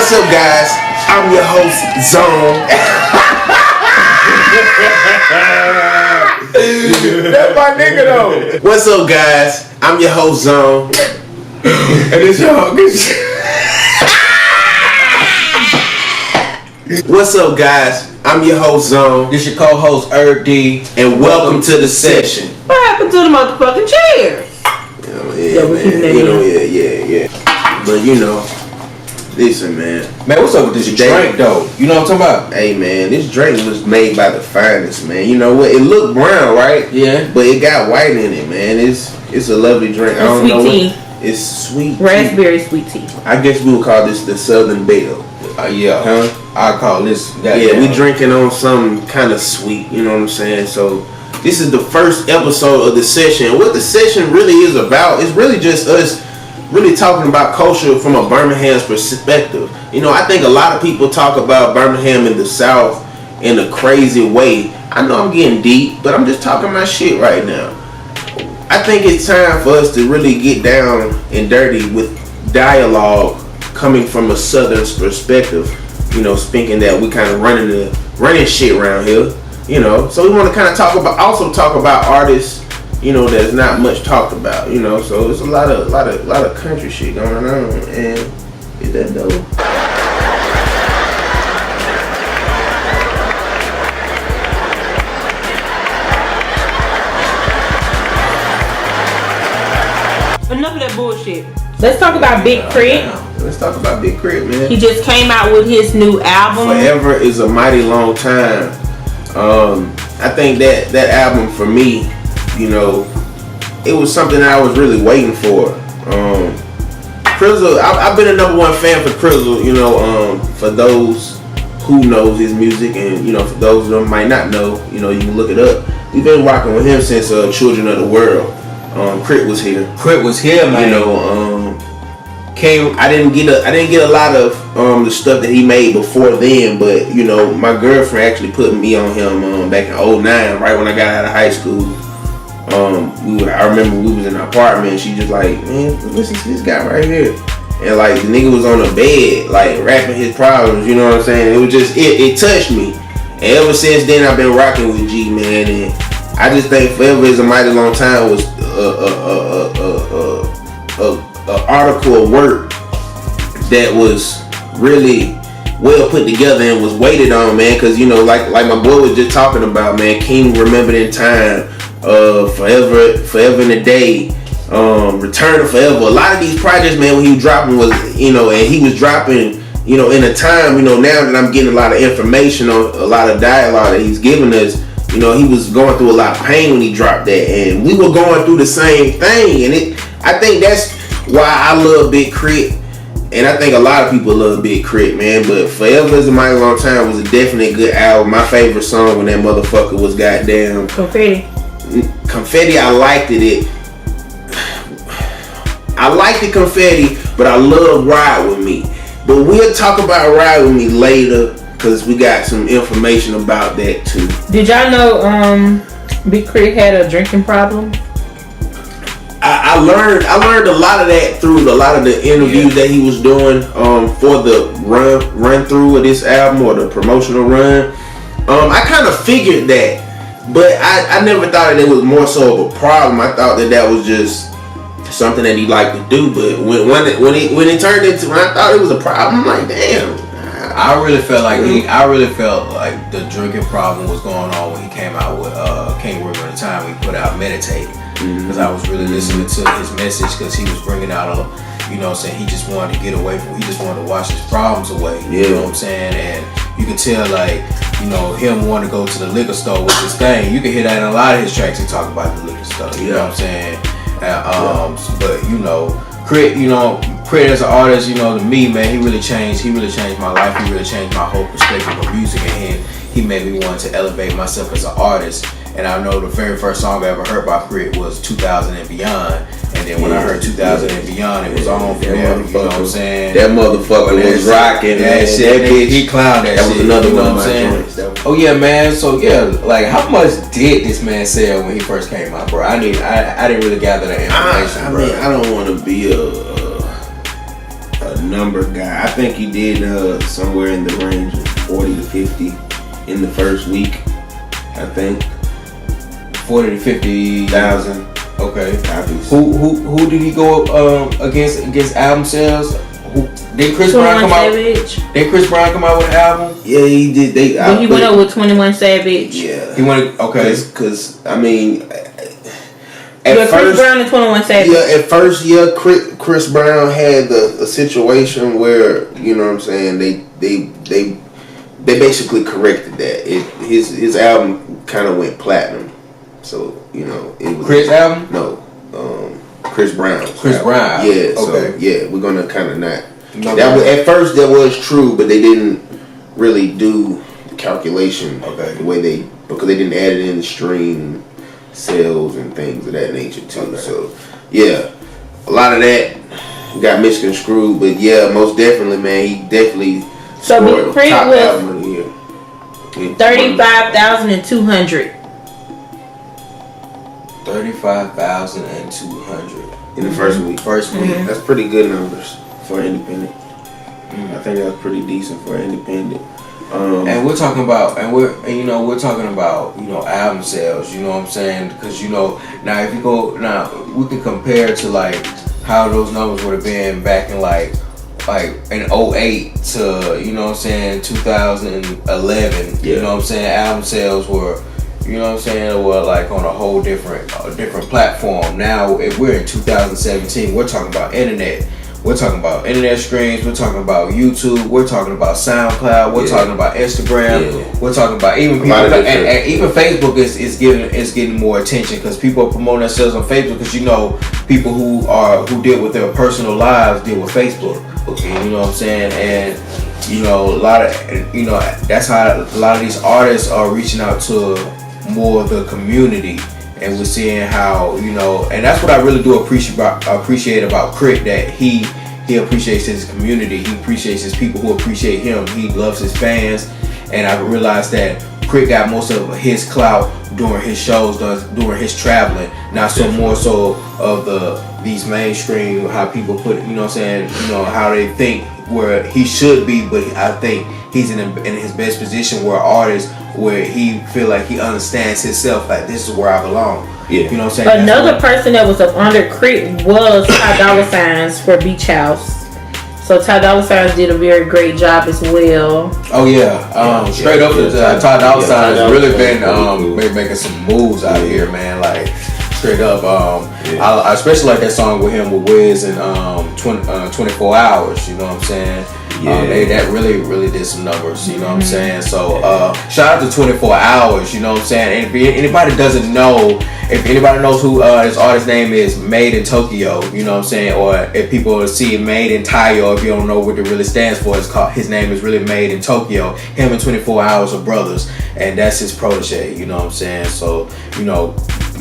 What's up, guys? I'm your host, Zone. That's my nigga though. What's up, guys? I'm your host, Zone. And it's y'all. What's up, guys? I'm your host, Zone. This your co-host, D. And welcome to the session. What happened to the motherfucking chairs? Yeah, man. But you know, listen, man. Man, what's up with this drink, though? You know what I'm talking about? Hey, man, this drink was made by the finest, man. You know what? It looked brown, right? Yeah. But it got white in it, man. It's a lovely drink. I don't know tea. It's sweet Raspberry sweet tea. I guess we would call this the Southern Belle. Yeah. Huh? I call this that. Yeah, we drinking on something kind of sweet. You know what I'm saying? So this is the first episode of the session. What the session really is about is really just us really talking about culture from a Birmingham's perspective. You know, I think a lot of people talk about Birmingham in the South in a crazy way. I know I'm getting deep, but I'm just talking my shit right now. I think it's time for us to really get down and dirty with dialogue coming from a Southern perspective. You know, speaking that we kind of running shit around here. You know, so we want to kind of talk about artists, you know, that's not much talked about. You know, so there's a lot of country shit going on, and is that dope? Enough of that bullshit. Let's talk about Big K.R.I.T. Let's talk about Big K.R.I.T, man. He just came out with his new album. Forever is a mighty long time. I think that album for me, you know, it was something that I was really waiting for. Krizzle, I've been a #1 fan for Krizzle, you know, for those who knows his music, and you know, for those that might not know, you know, you can look it up. We've been rocking with him since Children of the World. K.R.I.T was here. K.R.I.T was here, man. You know, I didn't get a lot of the stuff that he made before then, but you know, my girlfriend actually put me on him back in 2009, right when I got out of high school. I remember we was in an apartment, and she just like, man, listen to this guy right here, and like the nigga was on the bed like rapping his problems, you know what I'm saying? It was just it touched me, and ever since then I've been rocking with G, man, and I just think Forever is a mighty long time was an article of work that was really well put together and was waited on, man, because you know, like my boy was just talking about, man, King Remembered in Time, Forever in a Day, Return to Forever. A lot of these projects, man, when he was dropping was, you know, and he was dropping, you know, in a time, you know, now that I'm getting a lot of information on a lot of dialogue that he's giving us. You know, he was going through a lot of pain when he dropped that, and we were going through the same thing. And I think that's why I love Big K.R.I.T, and I think a lot of people love Big K.R.I.T, man. But Forever is a mighty long time was a definitely good album. My favorite song when that motherfucker was goddamn Confetti. I liked it. I liked the Confetti, but I love Ride With Me. But we'll talk about Ride With Me later, because we got some information about that too. Did y'all know Big K.R.I.T had a drinking problem? I learned a lot of that through a lot of the interviews that he was doing for the run through of this album, or the promotional run. I kind of figured that, but I never thought that it was more so of a problem. I thought that was just something that he liked to do. But when it turned into, when I thought it was a problem, I'm like, damn. I really felt like the drinking problem was going on when he came out with King River at the time he put out Meditate, because I was really listening to his message, because he was bringing out you know what I'm saying, he just wanted to get away from, he just wanted to wash his problems away, you know what I'm saying, and you can tell, like, you know, him wanting to go to the liquor store with this thing. You can hear that in a lot of his tracks. He talk about the liquor store, you know what I'm saying, but you know, K.R.I.T as an artist, you know, to me, man, he really changed my life. He really changed my whole perspective of music, and he made me want to elevate myself as an artist. And I know the very first song I ever heard by K.R.I.T was 2000 and Beyond. And then when I heard 2000 and Beyond, it was on from there. You know what I'm saying? That motherfucker was rocking. That shit, that bitch, he clowned that shit. That was another you know one of what I'm my saying? joints. Oh yeah, man. So yeah, like, how much did this man sell when he first came out, bro? I didn't really gather that information, I bro. mean, I don't want to be a number guy. I think he did somewhere in the range of 40 to 50 in the first week. I think 40 to 50,000. Okay. copies. Who did he go against album sales? Did Chris Brown come out? Did Chris Brown come out with an album? Yeah, he did. But he went up with 21 Savage. Yeah, he went. Okay. Because I mean, Chris Brown and 21 Savage. Yeah, at first, Chris Brown had a situation where, you know what I'm saying, they basically corrected that. His album kind of went platinum. So, you know, it was Chris album? No, Chris Brown. Chris Brown. Yeah. So okay. yeah, we're gonna kind of not. That was, at first that was true, but they didn't really do the calculation the way because they didn't add it in the stream sales and things of that nature too. Okay. So yeah, a lot of that got misconstrued, but yeah, most definitely, man, he definitely scored Big top was album of the year. 35,200. 35,200 in the first week. Mm-hmm. That's pretty good numbers for independent. I think that's pretty decent for independent. And we're talking about, we're talking about, album sales. You know what I'm saying? Because now if you go we can compare to like how those numbers would have been back in like in 08 to 2011. You know what I'm saying? Album sales were. You know what I'm saying? Well, like on a whole different platform. Now, if we're in 2017, we're talking about internet. We're talking about internet streams. We're talking about YouTube. We're talking about SoundCloud. We're talking about Instagram. Yeah. We're talking about even people, and even Facebook is getting more attention because people are promoting themselves on Facebook. Because people who deal with their personal lives deal with Facebook. Okay, you know what I'm saying? And a lot of that's how a lot of these artists are reaching out to more the community, and we're seeing how and that's what I really do appreciate about K.R.I.T, that he appreciates his community, he appreciates his people who appreciate him, he loves his fans, and I realized that K.R.I.T got most of his clout during his shows, during his traveling, not so more so of these mainstream how people put how they think where he should be, but I think he's in his best position where artists where he feel like he understands himself, like this is where I belong. Yeah. You know what I'm saying? Another person that was up under K.R.I.T was Ty Dolla $igns for Beach House. So Ty Dolla $igns did a very great job as well. Oh yeah. Straight up Ty Dolla $ign has really been making some moves out here, man. Like straight up. I especially like that song with him with Wiz and 24 Hours, you know what I'm saying? That really did some numbers, you know what I'm saying? So shout out to 24 Hours, you know what I'm saying? And if anybody doesn't know, if anybody knows who this artist's name is, Made in Tokyo, you know what I'm saying? Or if people see Made in Taiyo, if you don't know what it really stands for, his name is really Made in Tokyo. Him and 24 Hours are brothers, and that's his protege, you know what I'm saying? So,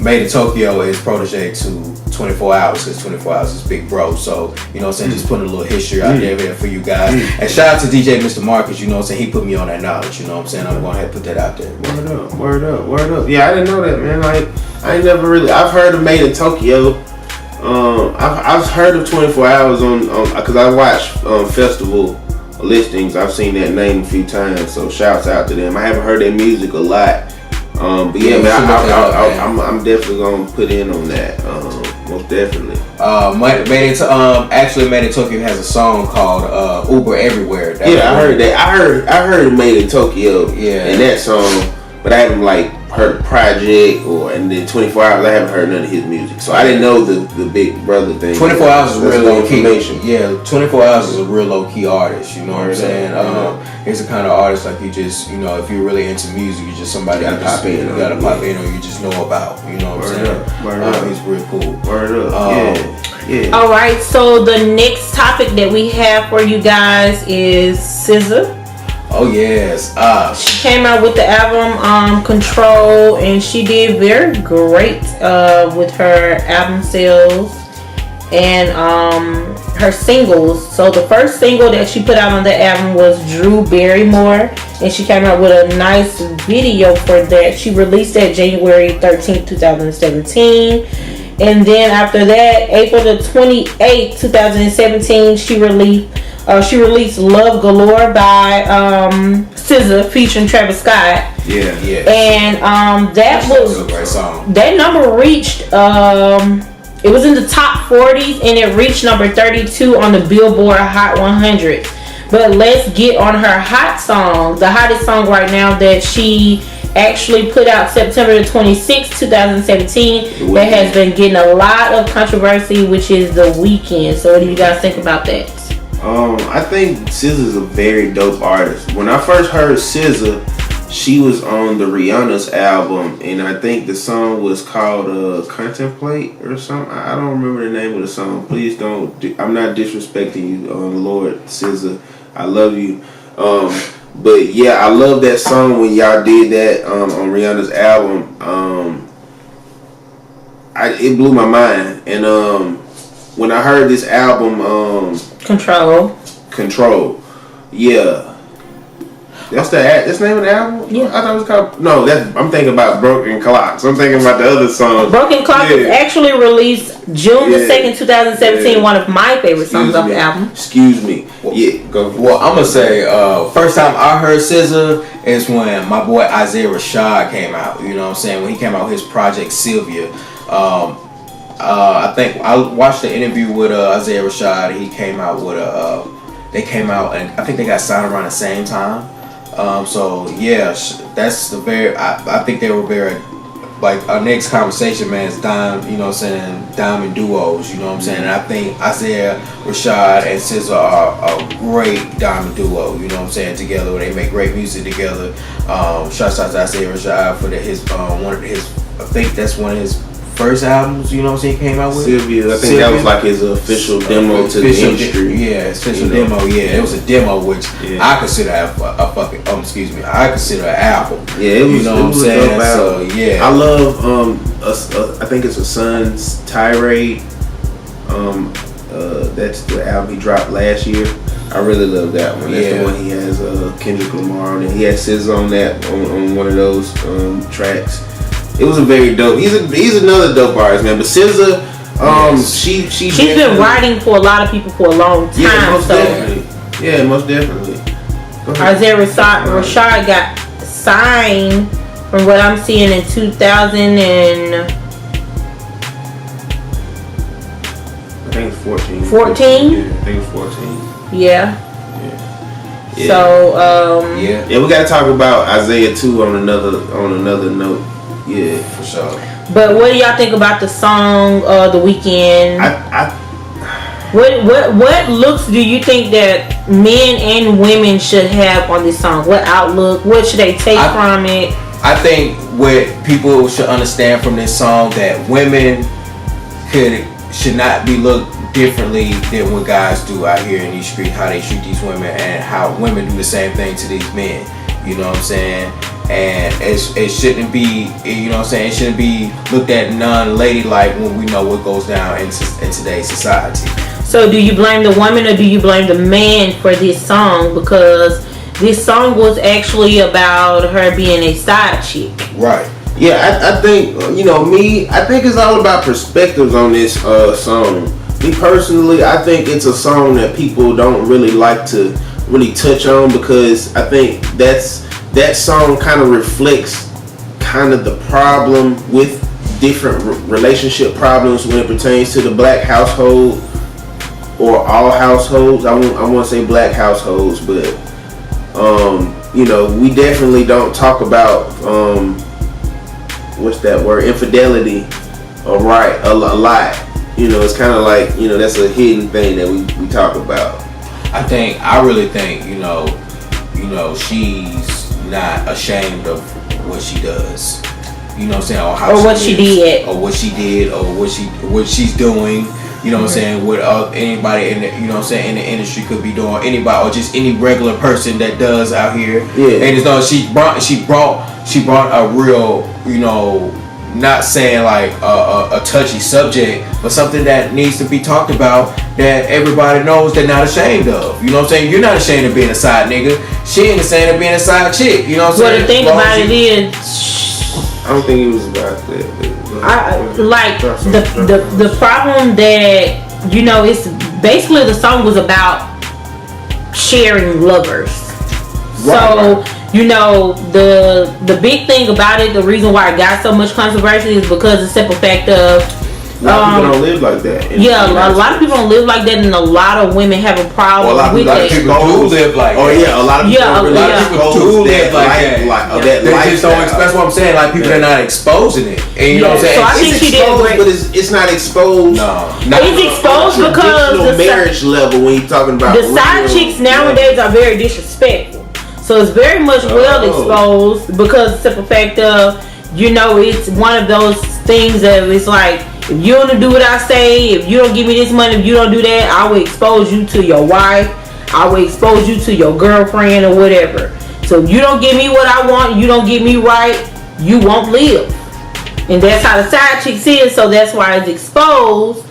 Made in Tokyo is protege to 24 Hours because 24 Hours is big bro. So, you know what I'm saying? Just putting a little history out there for you guys. And shout out to DJ Mr. Marcus, you know what I'm saying? He put me on that knowledge, you know what I'm saying? I'm going to have to put that out there. Word up. Yeah, I didn't know that, man. Like, I ain't never really, I've heard of Made in Tokyo. I've heard of 24 Hours on because I watch festival listings. I've seen that name a few times. So shouts out to them. I haven't heard their music a lot. But yeah, man, I'm definitely gonna put in on that. Most definitely. Actually, Made in Tokyo has a song called Uber Everywhere. I heard that. I heard Made in Tokyo. Yeah. And that song, but I haven't heard the project and then 24 Hours. I haven't heard none of his music, so I didn't know the Big Brother thing. 24 Hours is real low key. Yeah, 24 Hours is a real low key artist. You know what I'm saying? He's the kind of artist like you just if you're really into music, you're just somebody you gotta pop in or you just know about. You know what I'm saying? He's real cool. Word up. Yeah. All right. So the next topic that we have for you guys is SZA. Oh yes. She came out with the album Control, and she did very great with her album sales and her singles. So the first single that she put out on the album was Drew Barrymore, and she came out with a nice video for that. She released that January 13th, 2017. And then after that, April the 28th, 2017, she released She released "Love Galore" by SZA featuring Travis Scott. Yeah. And that was a great song. That number reached it was in the top 40s and it reached number 32 on the Billboard Hot 100. But let's get on her hot song, the hottest song right now that she actually put out September the 26th, 2017. That has been getting a lot of controversy, which is The Weeknd. So what do you guys think about that? I think SZA's a very dope artist. When I first heard SZA, she was on the Rihanna's album, and I think the song was called Contemplate or something. I don't remember the name of the song. Please don't. I'm not disrespecting you, Lord SZA. I love you. But yeah, I love that song when y'all did that on Rihanna's album. It blew my mind, and when I heard this album, Control. Yeah. That's the name of the album? Yeah. I thought it was called... No, I'm thinking about Broken Clocks. I'm thinking about the other song. Broken Clock was actually released June the 2nd, 2017. One of my favorite songs off the album. Excuse me. Go. Well, I'm going to say, first time I heard SZA is when my boy Isaiah Rashad came out. You know what I'm saying? When he came out with his project Sylvia. I think I watched the interview with Isaiah Rashad. He came out with they came out and I think they got signed around the same time. So yeah, that's the very. I think they were very like our next conversation, man. Is diamond, you know what I'm saying, diamond duos. You know what I'm saying. And I think Isaiah Rashad and SZA are a great diamond duo. You know what I'm saying, together. They make great music together. Shouts out to Isaiah Rashad for one of his. I think that's one of his first albums, you know what I'm saying, came out with? Sylvia. I think that was like his official demo to the industry. Official demo, yeah. It was a demo which I consider a fucking, I consider an album. Yeah, it was, you know what I'm saying? So, yeah. I love, I think it's a Son's Tirade. That's the album he dropped last year. I really love that one. That's the one he has Kendrick Lamar on it. He had SZA on that, on one of those tracks. It was a very dope. He's another dope artist, man. But SZA, she's been writing for a lot of people for a long time. Yeah, most definitely. Yeah, most definitely. Isaiah Rashad got signed, from what I'm seeing, in 2000 and I think it's 14. 14? Yeah, I think it's 14. Yeah. Yeah. So yeah, we gotta talk about Isaiah too on another note. Yeah, for sure. But what do y'all think about the song The Weeknd? What looks do you think that men and women should have on this song? What outlook? What should they take from it? I think what people should understand from this song that women should not be looked differently than what guys do out here in these streets, how they treat these women and how women do the same thing to these men. You know what I'm saying? And it shouldn't be, you know what I'm saying, it shouldn't be looked at non-ladylike when we know what goes down in today's society. So do you blame the woman or do you blame the man for this song? Because this song was actually about her being a side chick. Right. Yeah, I think, I think it's all about perspectives on this song. Me personally, I think it's a song that people don't really like to really touch on because I think that song kind of reflects kind of the problem with different relationship problems when it pertains to the black household or all households. I won't say black households, but we definitely don't talk about what's that word, infidelity, a lot. It's kind of like, that's a hidden thing that we talk about. I really think, she's not ashamed of what she does. You know what I'm saying? Or what she did. Or what she did, or what she's doing. You know what I'm saying? What anybody in the, in the industry could be doing. Anybody, or just any regular person that does out here. Yeah. And it's she brought a real, not saying like a touchy subject, but something that needs to be talked about that everybody knows they're not ashamed of. You know what I'm saying? You're not ashamed of being a side nigga. She ain't ashamed of being a side chick. You know what I'm saying? Well, the thing about it is, I don't think it was about that. The problem that it's basically the song was about sharing lovers. Right. You know, the big thing about it, the reason why it got so much controversy is because the simple fact of a lot of people don't live like that. Yeah, a lot of people don't live like that, and a lot of women have a problem with that. A lot of people do live like that. Oh yeah, a lot of people live like that. They just don't. That's what I'm saying. Like people are not exposing it, and you know what I'm saying. So I think she did great. But it's not exposed. No, it's exposed because the marriage level when you're talking about the side chicks nowadays are very disrespectful. So it's very much well exposed because the simple fact of, you know, it's one of those things that it's like, if you don't do what I say, if you don't give me this money, if you don't do that, I will expose you to your wife. I will expose you to your girlfriend or whatever. So if you don't give me what I want, you don't get me right, you won't live. And that's how the side chicks is, so that's why it's exposed.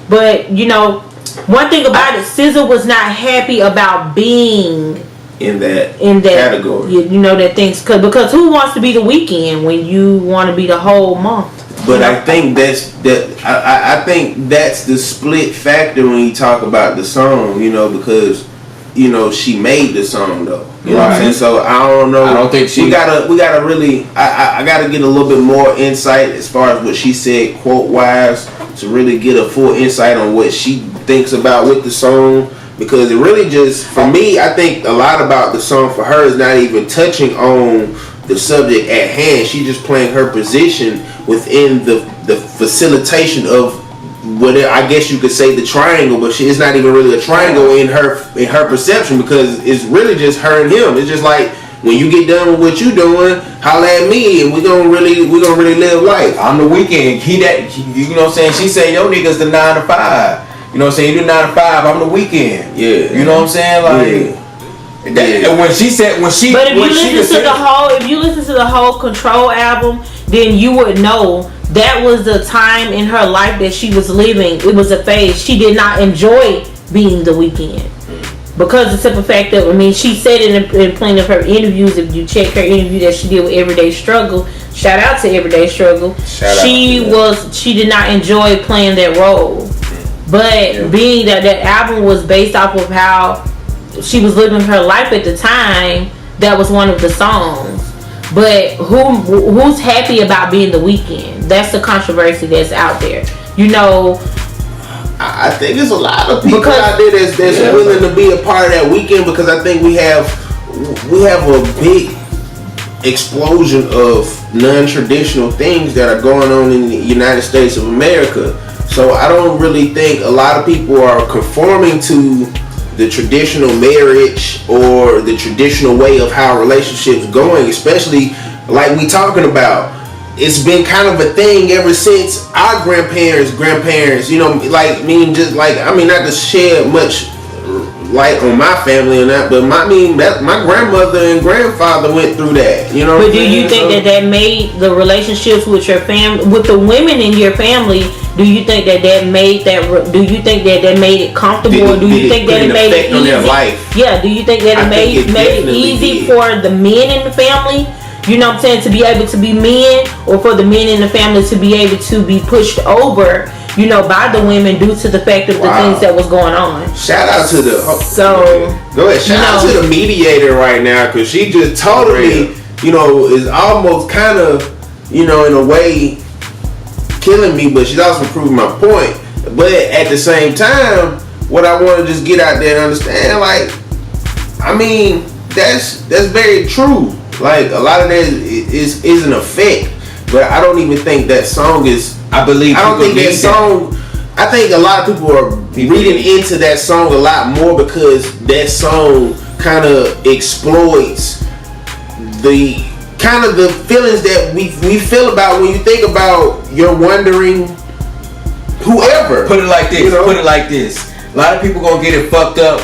But, you know, one thing about it, SZA was not happy about being in that category. You know, that things, because who wants to be the weekend when you want to be the whole month? But I think I think that's the split factor when you talk about the song, you know, because, you know, she made the song though. You know what I'm saying? So I don't know. I don't think we gotta really I gotta get a little bit more insight as far as what she said quote wise to really get a full insight on what she thinks about with the song. Because it really just, for me, I think a lot about the song for her is not even touching on the subject at hand. She just playing her position within the facilitation of what I guess you could say the triangle, but it's not even really a triangle in her perception, because it's really just her and him. It's just like, when you get done with what you doing, holla at me, and we gonna really live life. I'm the weekend. You know what I'm saying? She said your niggas the 9 to 5. You know what I'm saying? You do 9 to 5, I'm the weekend. Yeah. You know what I'm saying? Like and when she said But if you listen to the whole Control album, then you would know that was the time in her life that she was living. It was a phase. She did not enjoy being the weekend. Because the simple fact that, I mean, she said it in plenty of her interviews. If you check her interview that she did with Everyday Struggle, shout out to Everyday Struggle. She did not enjoy playing that role. But being that album was based off of how she was living her life at the time, that was one of the songs. But who's happy about being the weekend? That's the controversy that's out there. You know, I think there's a lot of people out there that's willing to be a part of that weekend, because I think we have a big explosion of non-traditional things that are going on in the United States of America. So I don't really think a lot of people are conforming to the traditional marriage or the traditional way of how relationships going, especially like we talking about. It's been kind of a thing ever since our grandparents, you know, like, I mean, not to shed much light on my family and that, but my grandmother and grandfather went through that, you know. But do you think that made the relationships with your family, with the women in your family, do you think that made that? Do you think that made it comfortable? Or do you think that it made it easy? Their life? Yeah. Do you think that it made it easy for the men in the family? You know what I'm saying, to be able to be men, or for the men in the family to be able to be pushed over, you know, by the women due to the fact of the things that was going on. Shout out to the go ahead. Shout out to the mediator right now, because she just totally, you know, is almost kind of, you know, in a way killing me, but she's also proving my point. But at the same time, what I want to just get out there and understand, like, I mean, that's very true. Like, a lot of that is an effect, but I don't even think that song is. I don't think that song. I think a lot of people are reading into that song a lot more, because that song kind of exploits the kind of the feelings that we feel about when you think about you're wondering whoever. Put it like this. You know? Put it like this. A lot of people gonna get it fucked up.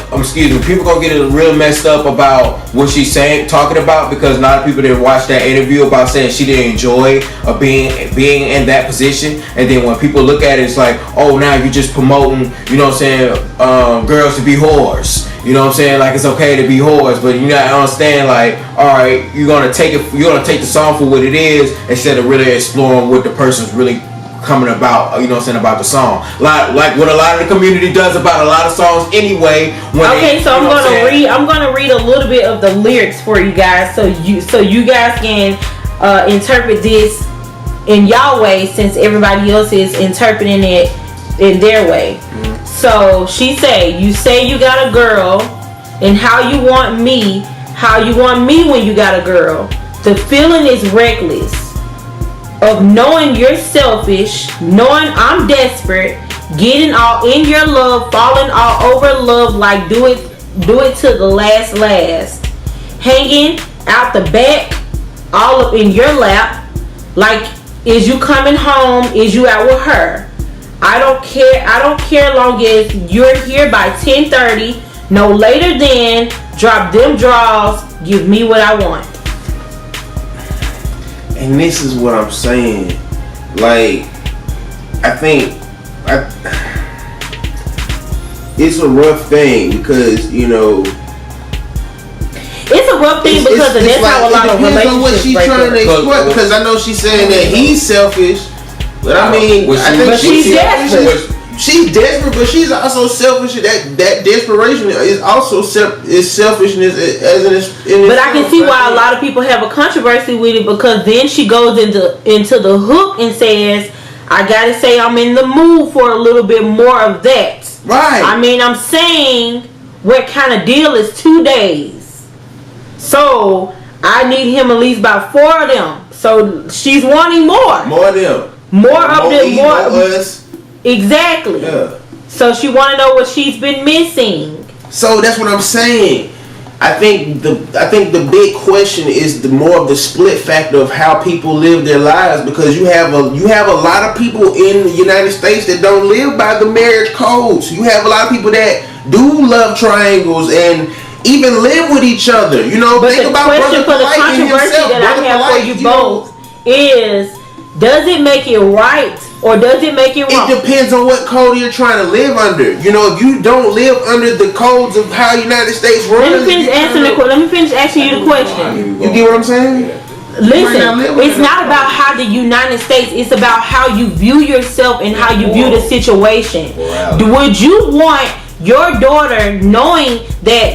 People gonna get it real messed up about what she's talking about, because a lot of people didn't watch that interview about saying she didn't enjoy being in that position. And then when people look at it, it's like, oh, now you're just promoting, you know what I'm saying, girls to be whores. You know what I'm saying? Like, it's okay to be whores, but you gotta understand, like, all right, you're gonna take the song for what it is, instead of really exploring what the person's really coming about, you know what I'm saying, about the song. Like what a lot of the community does about a lot of songs anyway. Okay, so I'm gonna read a little bit of the lyrics for you guys, so you guys can interpret this in y'all way, since everybody else is interpreting it in their way. Mm-hmm. So she say you got a girl, and how you want me when you got a girl. The feeling is reckless. Of knowing you're selfish, knowing I'm desperate, getting all in your love, falling all over love, like do it to the last, hanging out the back, all up in your lap, like is you coming home, is you out with her? I don't care long as you're here by 10:30, no later than, drop them draws, give me what I want. And this is what I'm saying. Like, I think it's a rough thing because, you know, it's a rough thing because that's how a lot of relationships what she's trying to explain. Because I know she's saying that he's selfish, but I mean, I think she's desperate. She's desperate, but she's also selfish. That desperation is also selfishness But I can see why a lot of people have a controversy with it, because then she goes into the hook and says, I gotta say I'm in the mood for a little bit more of that. Right. I mean, I'm saying what kind of deal is 2 days. So I need him at least about 4 of them. So she's wanting more. More of them. More of them. More of us. Exactly. Yeah. So she want to know what she's been missing. So that's what I'm saying. I think the big question is the more of the split factor of how people live their lives, because you have a lot of people in the United States that don't live by the marriage codes. You have a lot of people that do love triangles and even live with each other. You know, but think the about question for the controversy that I have for you both is, does it make it right or does it make it wrong? It depends on what code you're trying to live under. You know, if you don't live under the codes of how United States runs. Let me finish asking you the question. You get what I'm saying? Listen, it's not about how the United States, it's about how you view yourself and how you view the situation. Would you want your daughter knowing that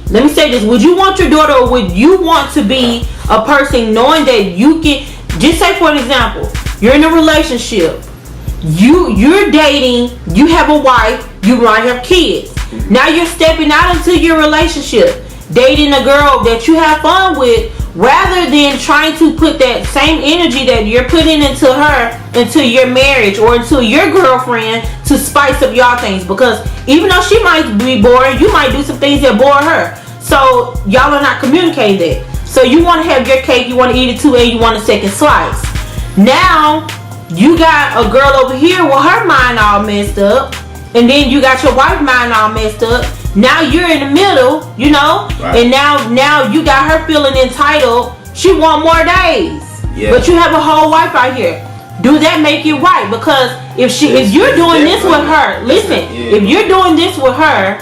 let me say this, would you want your daughter, or would you want to be a person knowing that you can, just say for an example, you're in a relationship, you're dating, you have a wife, you might have kids. Now you're stepping out into your relationship, dating a girl that you have fun with, rather than trying to put that same energy that you're putting into her, into your marriage or into your girlfriend, to spice up y'all things. Because even though she might be boring, you might do some things that bore her. So y'all are not communicating that. So you want to have your cake, you want to eat it too, and you want a second slice. Now you got a girl over here with her mind all messed up, and then you got your wife's mind all messed up. Now you're in the middle, you know, right. And now you got her feeling entitled. She want more days, but you have a whole wife out here. Do that make it right? Because if you're doing this with her, listen, if you're doing this with her,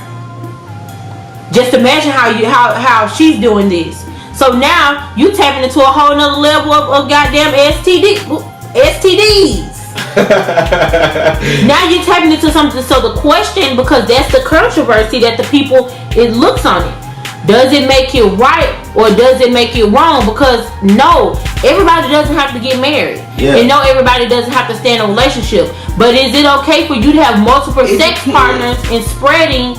just imagine how she's doing this. So now you tapping into a whole nother level of goddamn STDs. Now you're tapping into something. So the question, because that's the controversy that the people, it looks on it. Does it make it right or does it make it wrong? Because no, everybody doesn't have to get married. And no, everybody doesn't have to stay in a relationship. But is it okay for you to have multiple sex partners and spreading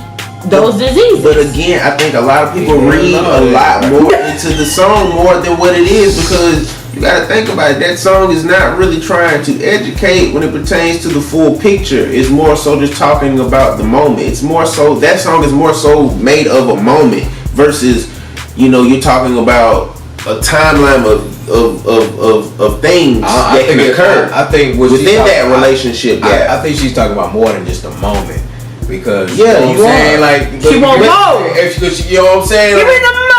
those diseases? But again, I think a lot of people read a lot more into the song more than what it is, because you gotta think about it. That song is not really trying to educate when it pertains to the full picture. It's more so just talking about the moment. It's more so, that song is more so made of a moment versus, you know, you're talking about a timeline of things that can occur. I think within that relationship gap. I think she's talking about more than just a moment. Because you know what I'm saying, like, she want more. You know what I'm saying? Give me the more.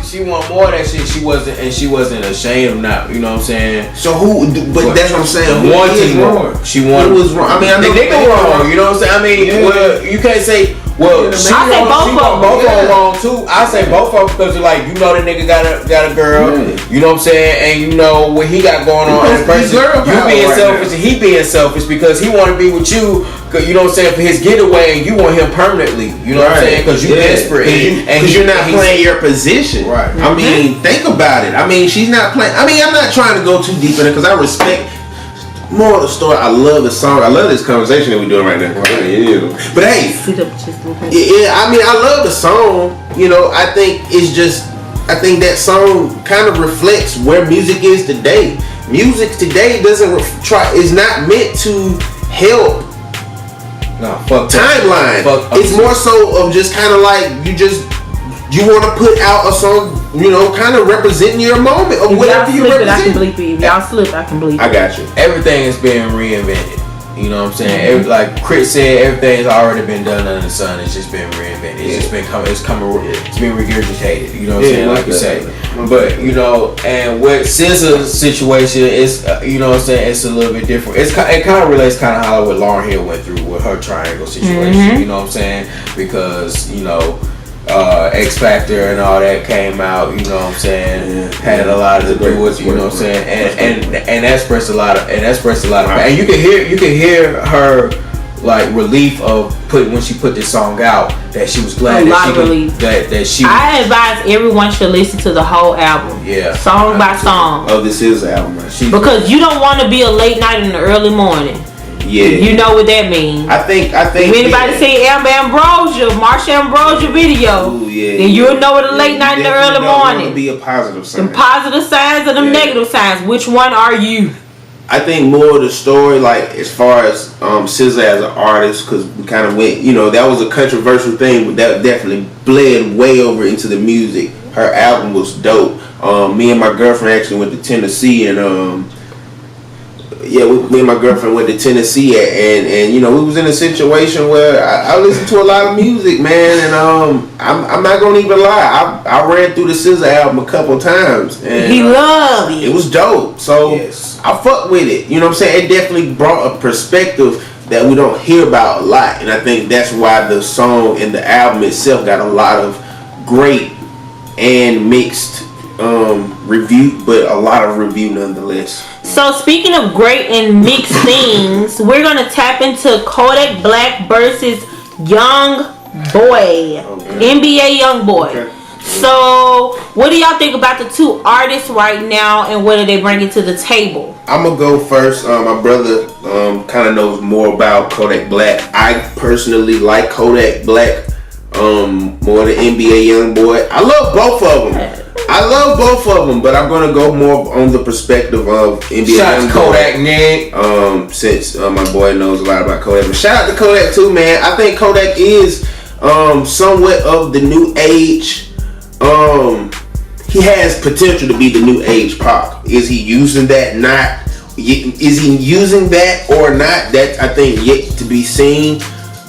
She want more of that shit. She wasn't ashamed of not. You know what I'm saying? So who? But that's what I'm saying. Wanting more. She wanted. Who was wrong? I mean, I know the nigga wrong. You know what I'm saying? I mean, well, you can't say Well, I say both of them. Both of them wrong too. I say both of them because you're like, you know, the nigga got a girl. You know what I'm saying? And you know what he got going on. And you being selfish and he being selfish because he want to be with you. You know what I'm saying? For his getaway, and you want him permanently. You know what I'm saying? Because you desperate because you're not playing your position. Right. I mean, think about it. I mean, she's not playing. I mean, I'm not trying to go too deep in it because I respect. More of the story. I love the song. I love this conversation that we're doing right now. Right. Yeah. But hey, I mean, I love the song. You know, I think it's just. I think that song kind of reflects where music is today. Music today is not meant to help. No, fuck timeline. It's more so of just kind of like you want to put out a song, you know, kind of representing your moment or whatever you represent. I can bleep it. If y'all slip, I can bleep it. I got you. Everything is being reinvented. You know what I'm saying? Like K.R.I.T said, everything's already been done under the sun. It's just been reinvented. It's just been it's been regurgitated. You know what I'm saying? Like you say. But you know, and with SZA's situation is, you know what I'm saying? It's a little bit different. It kind of relates kind of how what Lauryn Hill went through with her triangle situation. You know what I'm saying? Because you know. X Factor and all that came out, you know what I'm saying, had a lot to do with, you know what I'm saying, and that expressed a lot of, and you can hear her like relief of when she put this song out, that she was glad that she I advise everyone should listen to the whole album, song by song. Oh, this is the album, because you don't want to be a late night in the early morning. Yeah, you know what that means. I think. If anybody see Marsha Ambrosia video, then you'll know what a late night in the early morning. Be a positive sign. Them positive signs and them negative signs. Which one are you? I think more of the story, like as far as SZA as an artist, because we kind of went, you know, that was a controversial thing, but that definitely bled way over into the music. Her album was dope. Me and my girlfriend actually went to Tennessee and me and my girlfriend went to Tennessee and you know, we was in a situation where I listened to a lot of music, man, and I'm not gonna even lie, I ran through the SZA album a couple times and he loved it. It was dope, so I fuck with it. You know what I'm saying? It definitely brought a perspective that we don't hear about a lot, and I think that's why the song and the album itself got a lot of great and mixed review, but a lot of review nonetheless. So speaking of great and mixed things, we're gonna tap into Kodak Black versus Young Boy, NBA Young Boy. Okay. So what do y'all think about the two artists right now, and what are they bringing to the table? I'm gonna go first. My brother kind of knows more about Kodak Black. I personally like Kodak Black more than NBA Young Boy. I love both of them. But I'm gonna go more on the perspective of NBA Shout out to Kodak, Nick. Since my boy knows a lot about Kodak. But shout out to Kodak too, man. I think Kodak is somewhat of the new age. He has potential to be the new age Pac. Is he using that? Not. Is he using that or not? That I think yet to be seen.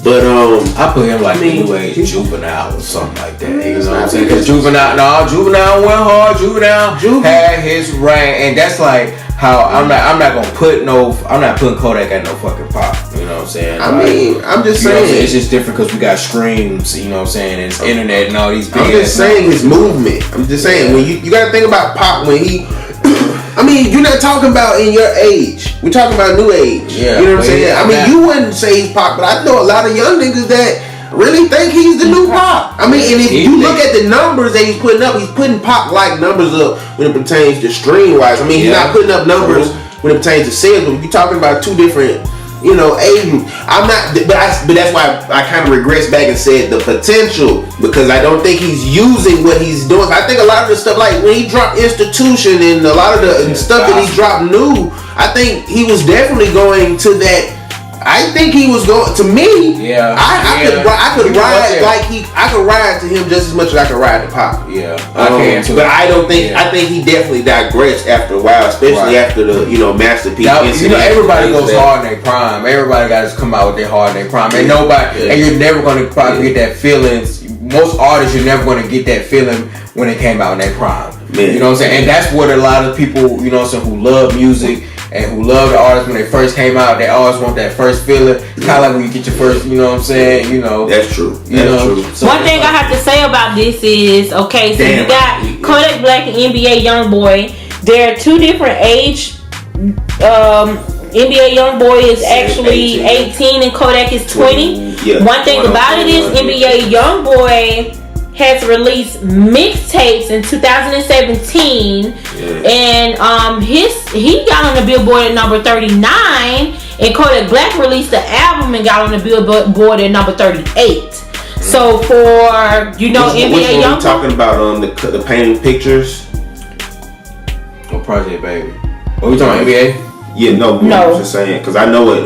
But I put him like the new age Juvenile or something like that. You know what I'm saying? Because Juvenile went hard. Juvenile had his reign, and that's like how I'm not putting Kodak at no fucking Pop. You know what I'm saying? I mean, I'm just saying it's just different because we got streams. You know what I'm saying? And it's internet and all these. I'm just saying his movement. I'm just saying when you got to think about Pop when he. I mean, you're not talking about in your age. We're talking about new age. Yeah, you know what I'm saying? I mean, you wouldn't say he's Pac, but I know a lot of young niggas that really think he's the new Pac. I mean, and if you look at the numbers that he's putting up, he's putting Pac-like numbers up when it pertains to stream-wise. I mean, he's not putting up numbers when it pertains to sales, but you're talking about two different, you know, age. I'm not, but that's why I kind of regressed back and said the potential, because I don't think he's using what he's doing. I think a lot of the stuff, like when he dropped Institution and a lot of the stuff that he dropped new, I think he was definitely going to that. I think he was going to me. Yeah, I could ride I could ride to him just as much as I could ride to Pop. Yeah, but I don't think I think he definitely digressed after a while, especially after the Masterpiece incident. Everybody goes hard in their prime. Everybody got to come out with their hard in their prime, and nobody, and you're never going to probably get that feeling. Most artists, you're never going to get that feeling when it came out in their prime. You know what I'm saying? And that's what a lot of people, you know what I'm saying, who love music and who love the artist when they first came out, they always want that first feeling. It's kind of like when you get your first, you know what I'm saying? You know. That's true. That's true. So one thing I have to say about this is, okay, so you got Kodak Black and NBA Youngboy. They're two different age. NBA Youngboy is actually 18 and Kodak is 20. Yeah. One thing about it is NBA Youngboy has released mixtapes in 2017, and he got on the Billboard at number 39, and Kodak Black released the album and got on the Billboard at number 38. So for NBA Youngboy, talking about the painting pictures. What Project Baby? What we talking about, NBA? Yeah, no. I was just saying because I know what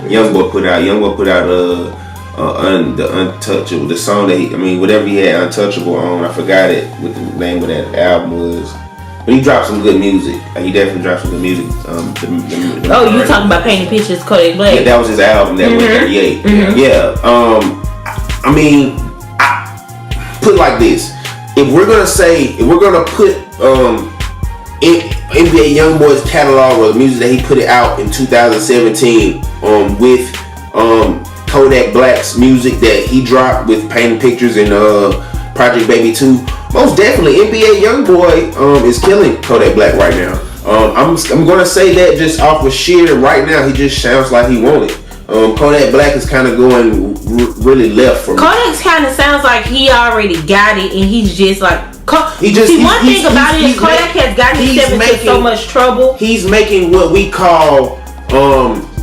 Youngboy put out. Youngboy put out the Untouchable, the song that whatever he had Untouchable on. I forgot it what the name of that album was, but he dropped some good music. He definitely dropped some good music. you talking about Painting Pictures, Kodak Black? Yeah, that was his album that went 38. Yeah. I put it like this: if we're gonna put NBA Youngboy's catalog or the music that he put it out in 2017 with Kodak Black's music that he dropped with Painting Pictures and Project Baby 2, most definitely NBA Youngboy is killing Kodak Black right now. I'm gonna say that just off of sheer right now, he just sounds like he wanted. Kodak Black is kind of going really left for me. Kodak kind of sounds like he already got it, and he's just like. One thing about it is Kodak has gotten himself into so much trouble. He's making what we call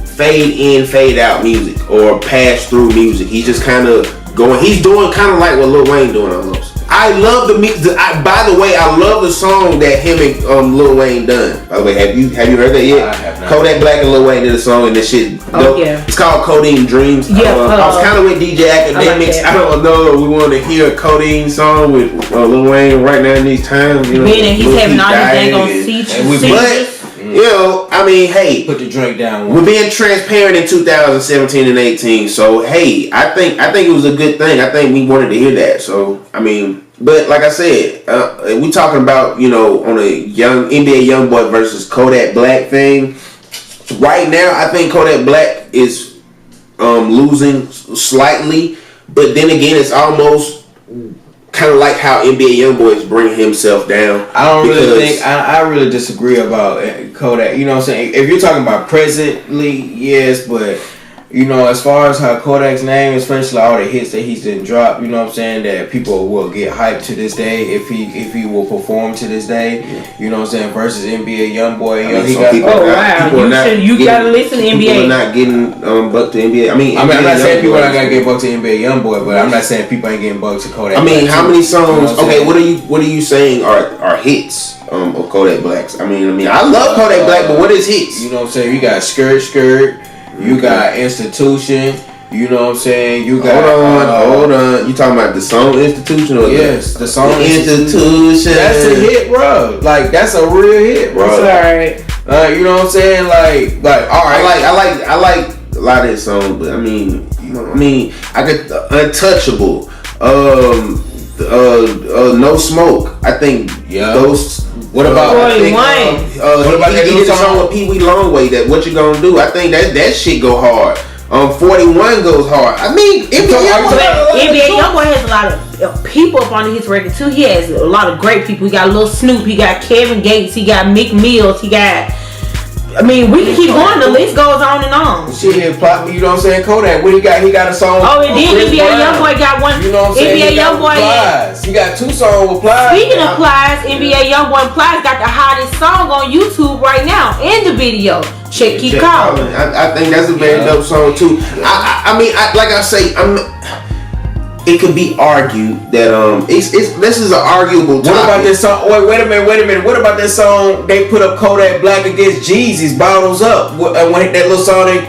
fade in, fade out music or pass through music. He's just kind of going. He's doing kind of like what Lil Wayne doing almost. I love the music. By the way, I love the song that him and Lil Wayne done. By the way, have you heard that yet? I have not. Kodak Black and Lil Wayne did a song and this shit. It's called Codeine Dreams. Yeah, I was kind of with DJ Academics. I don't know. We want to hear a Codeine song with Lil Wayne right now in these times. You know, being he's having all these things on seizures. Hey, put the drink down. We're being transparent in 2017 and 18. So hey, I think it was a good thing. I think we wanted to hear that. So but like I said, we talking about on a young NBA Youngboy versus Kodak Black thing. Right now, I think Kodak Black is losing slightly, but then again, it's almost kind of like how NBA Youngboy is bringing himself down. I don't really think I really disagree about Kodak. You know what I'm saying? If you're talking about presently, yes, but as far as how Kodak's name, especially all the hits that he's done dropped, you know what I'm saying, that people will get hyped to this day if he will perform to this day. You know what I'm saying? Versus NBA Youngboy, you gotta listen to NBA. People are not getting bucked to NBA. I'm not saying people are not gonna get bucked to NBA Youngboy, but I'm not saying people ain't getting bucked to Kodak. How many songs? What are you saying are hits of Kodak Black's? I love Kodak Black, but what is hits? You know what I'm saying? You got Skirt. You got Institution. You know what I'm saying? You got hold on. You talking about the song Institution or yes, the song Institution? That's a hit, bro. Like that's a real hit, bro. That's alright. You know what I'm saying? Like all right. I like a lot of his songs, but I got Untouchable, No Smoke. I think those. What about what about that little song with Pee Wee Longway? That What You Gonna Do? I think that shit go hard. 41 goes hard. NBA Youngboy has a lot of people up on his record too. He has a lot of great people. He got Lil Snoop. He got Kevin Gates. He got Meek Mills. He got. We can keep going. The list goes on and on. Shit, you know what I'm saying? Kodak, what he got? He got a song. Oh, and then NBA Youngboy got one. You know what I'm saying? NBA Youngboy. He got two songs with Plies. Speaking of Plies, NBA Youngboy and Plies got the hottest song on YouTube right now in the video. Keep calling. I think that's a very dope song too. It could be argued that this is an arguable topic. What about this song? Wait a minute. What about this song? They put up Kodak Black against Jeezy's Bottles Up. When that little song that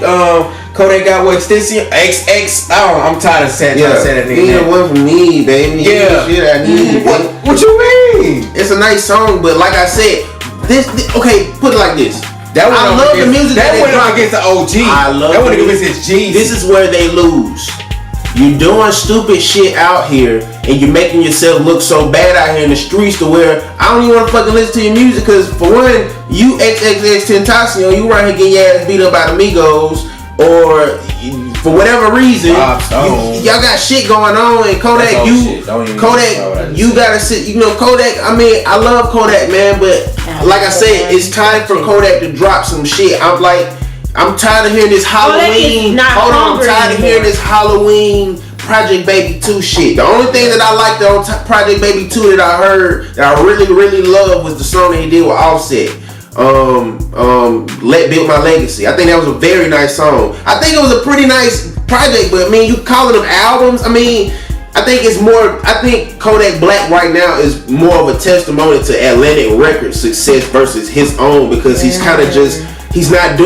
Kodak got with Extension XX. I'm tired of saying that nigga. Need one for me, baby. Yeah. Shit, I need. What you mean? It's a nice song, but like I said, this okay. Put it like this. I love the music that went up against the OG. I love that went against Jeezy. This is where they lose. you doing stupid shit out here, and you're making yourself look so bad out here in the streets to where I don't even want to fucking listen to your music. Cause for one, you XXXTentacion, you right here getting your ass beat up by the Migos, or for whatever reason, y'all got shit going on. And Kodak, you gotta sit. You know, Kodak. I mean, I love Kodak, man, but like I said, it's time for Kodak to drop some shit. I'm tired of hearing this Halloween. I'm tired of hearing this Halloween Project Baby 2 shit. The only thing that I liked on Project Baby 2 that I heard that I really, really loved was the song that he did with Offset. Build My Legacy. I think that was a very nice song. I think it was a pretty nice project, but I mean, you calling them albums? I mean, I think Kodak Black right now is more of a testimony to Atlantic Records' success versus his own, because he's kind of just. He's having to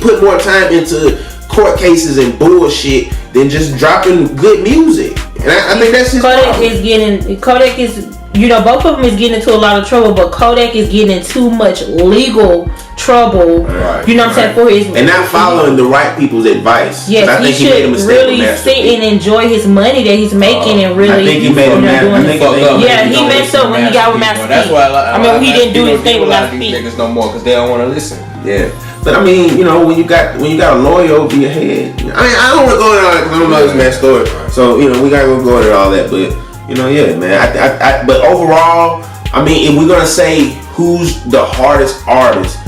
put more time into court cases and bullshit than just dropping good music. And I think that's his problem. Kodak is, you know, both of them is getting into a lot of trouble, but Kodak is getting in too much legal trouble. Right, you know what I'm saying, for his and not following the right people's advice. Yes, I think he should really sit and enjoy his money that he's making and really. I think he made a he messed up when he got with Master P. That's why he didn't do his thing with Master P. Niggas no more because they don't want to listen. Yeah. But I mean, you know, when you got a lawyer over your head, I mean, I don't want to go into all that because I don't know this man's story. So, you know, we gotta go into all that. But, you know, yeah, man. But overall, I mean, if we're gonna say who's the hardest artist,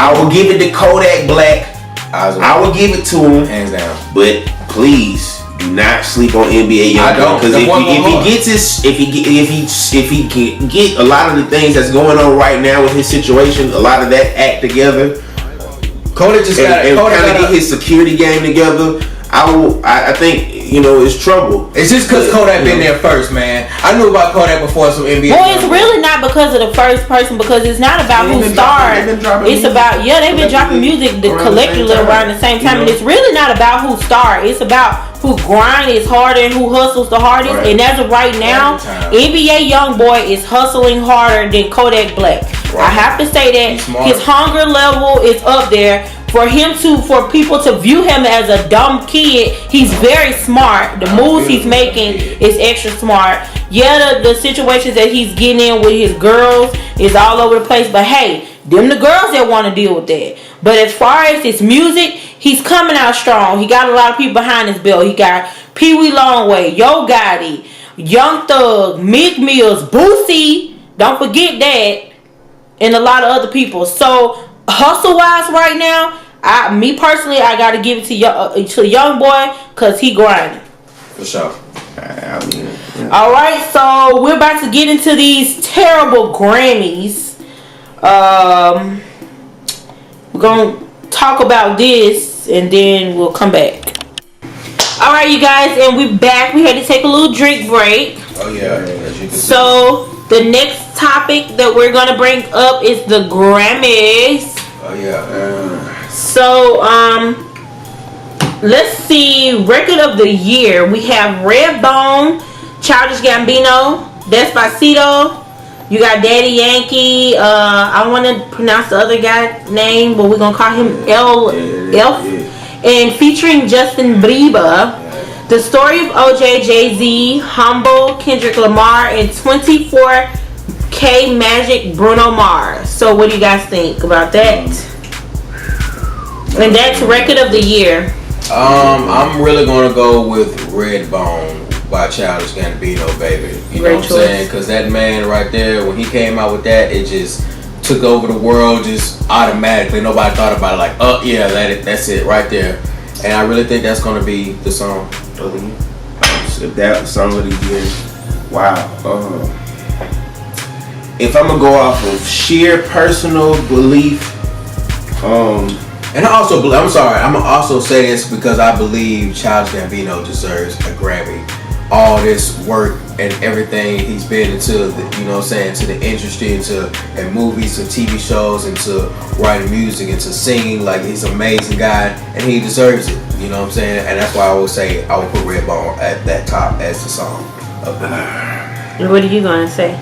I will give it to Kodak Black. I will give it to him, hands down. But please do not sleep on NBA Youngboy, because if he can get a lot of the things that's going on right now with his situation, a lot of that act together, Kodak just got to get his security game together. I think, you know, it's trouble. It's just because Kodak been there first, man. I knew about Kodak before some NBA. Well, it's really not because of the first person, because it's not about who starred. It's about, they've been dropping music collectively around the same time, and it's really not about who starred. It's about who grind is harder and who hustles the hardest. Right. And as of right now, NBA Youngboy is hustling harder than Kodak Black. Right. I have to say that his hunger level is up there. For people to view him as a dumb kid, he's very smart. The moves he's making is extra smart. Yeah, the situations that he's getting in with his girls is all over the place. But hey, them the girls that want to deal with that. But as far as his music, he's coming out strong. He got a lot of people behind his belt. He got Pee Wee Longway, Yo Gotti, Young Thug, Meek Mills, Boosie. Don't forget that, and a lot of other people. So hustle wise right now, me personally, I gotta give it to Youngboy because he grinding. For sure. All right, so we're about to get into these terrible Grammys. We're gonna talk about this and then we'll come back. All right, you guys, and we're back. We had to take a little drink break. Oh yeah. So the next topic that we're gonna bring up is the Grammys. Oh yeah. So let's see. Record of the year. We have Redbone, Childish Gambino, Despacito. You got Daddy Yankee. I want to pronounce the other guy's name, but we're gonna call him Elf. And featuring Justin Bieber. The Story of OJ, Jay-Z, Humble, Kendrick Lamar, and 24K Magic, Bruno Mars. So what do you guys think about that? And that's record of the year. I'm really gonna go with Redbone by Childish Gambino, baby. You know what I'm saying? Because that man right there, when he came out with that, it just took over the world just automatically. Nobody thought about it like, oh yeah, that's it right there. And I really think that's gonna be the song of the year. That song of the year. Wow. If I'm gonna go off of sheer personal belief, and I'm gonna also say this because I believe Childish Gambino deserves a Grammy. All this work and everything he's been into, you know what I'm saying, to the industry, and movies and TV shows, and to writing music and to singing. Like, he's an amazing guy and he deserves it. You know what I'm saying? And that's why I would say I would put Redbone at that top as the song of the year. And what are you gonna say?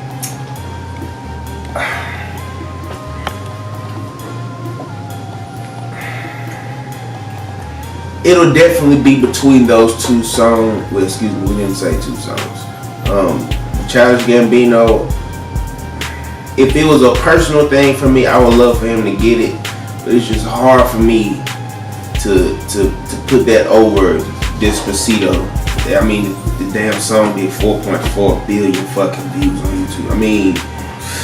it'll definitely be between those two songs. Well, excuse me, we didn't say two songs. Childish Gambino. If it was a personal thing for me, I would love for him to get it. But it's just hard for me to put that over Despacito. I mean, the damn song did 4.4 billion fucking views on YouTube. I mean,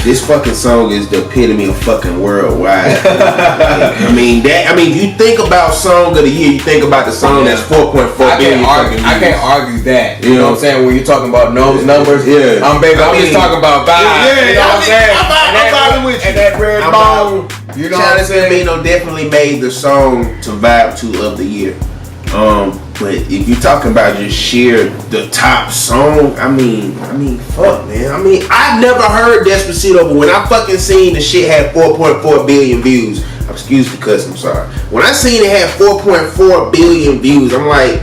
this fucking song is the epitome of fucking worldwide. I mean, you think about song of the year, you think about the song that's 4.4 billion fucking views. I can't argue that. You know what I'm saying? When you're talking about those numbers, I'm just talking about vibes. You know what I'm saying? I'm vibing with you. And that red bone. You know what I'm saying? Gambino definitely made the song to vibe to of the year. But if you're talking about just sheer the top song, I mean, fuck, man. I mean, I've never heard Despacito, but when I fucking seen the shit had 4.4 billion views, excuse the cuss, I'm sorry. When I seen it had 4.4 billion views, I'm like,